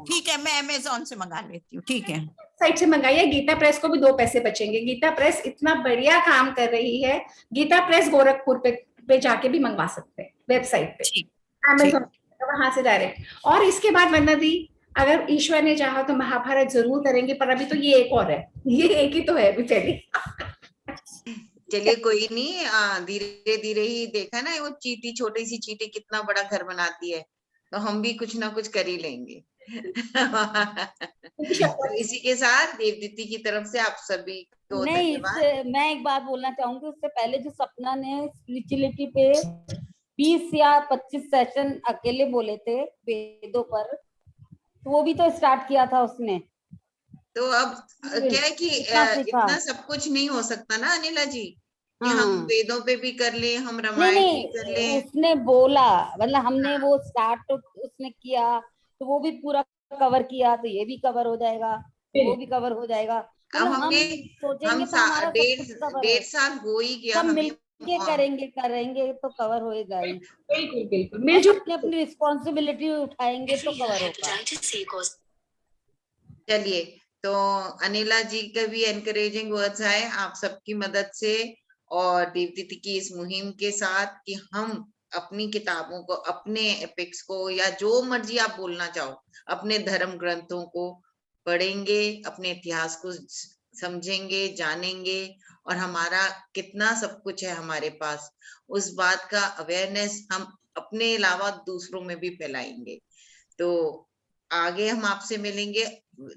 ठीक है, मैं अमेजोन से मंगा लेती हूँ, ठीक है। साइट से मंगाइए, गीता प्रेस को भी 2 पैसे बचेंगे। गीता प्रेस इतना बढ़िया काम कर रही है, गीता प्रेस गोरखपुर पे जाके भी मंगवा सकते हैं, वेबसाइट पे, अमेजोन, वहां से डायरेक्ट। और इसके बाद वंदना दी, अगर ईश्वर ने चाहा तो महाभारत जरूर करेंगे, पर अभी तो ये एक और है, ये एक ही तो है अभी पहले। चलिए कोई नहीं, धीरे धीरे ही, देखा ना वो चींटी, छोटी सी चींटी कितना बड़ा घर बनाती है, तो हम भी कुछ ना कुछ कर ही लेंगे। तो इसी के साथ देवदीदी की तरफ से आप सभी को धन्यवाद। मैं एक बात बोलना चाहूंगी, उससे पहले जो सपना ने स्पिरिचुअलिटी पे 20 या 25 सेशन अकेले बोले थे वेदों पर, तो वो भी तो स्टार्ट किया था उसने। तो अब क्या है कि इतना सब कुछ नहीं हो सकता ना अनिला जी, कि हम वेदों पे भी कर ले, हम रामायण भी कर ले। उसने बोला, मतलब हमने वो स्टार्ट उसने किया, तो वो भी पूरा कवर किया, तो ये भी कवर हो जाएगा, वो भी कवर हो जाएगा। अब हमने सोचेंगे तो हमारा 1.5 साल हो ही गया, सब मिलके करेंगे तो कवर होएगा ही। बिल्कुल बिल्कुल, मिलजुल अपनी रिस्पॉन्सिबिलिटी उठाएंगे तो कवर होगा। चलिए, तो अनिला जी के भी एनकरेजिंग वर्ड्स आए आप सबकी मदद से, और देवदीदी की इस मुहिम के साथ, कि हम अपनी किताबों को, अपने एपिक्स को, या जो मर्जी आप बोलना चाहो, अपने धर्म ग्रंथों को पढ़ेंगे, अपने इतिहास को समझेंगे, जानेंगे, और हमारा कितना सब कुछ है हमारे पास, उस बात का अवेयरनेस हम अपने अलावा दूसरों में भी फैलाएंगे। तो आगे हम आपसे मिलेंगे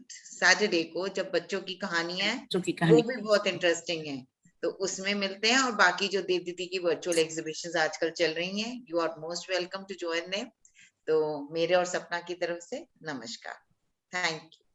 सैटरडे को, जब बच्चों की कहानियां हैं, वो भी बहुत इंटरेस्टिंग है, तो उसमें मिलते हैं। और बाकी जो देवदीदी की वर्चुअल एग्जीबिशंस आजकल चल रही हैं, you are most welcome to join them. तो मेरे और सपना की तरफ से नमस्कार, थैंक यू।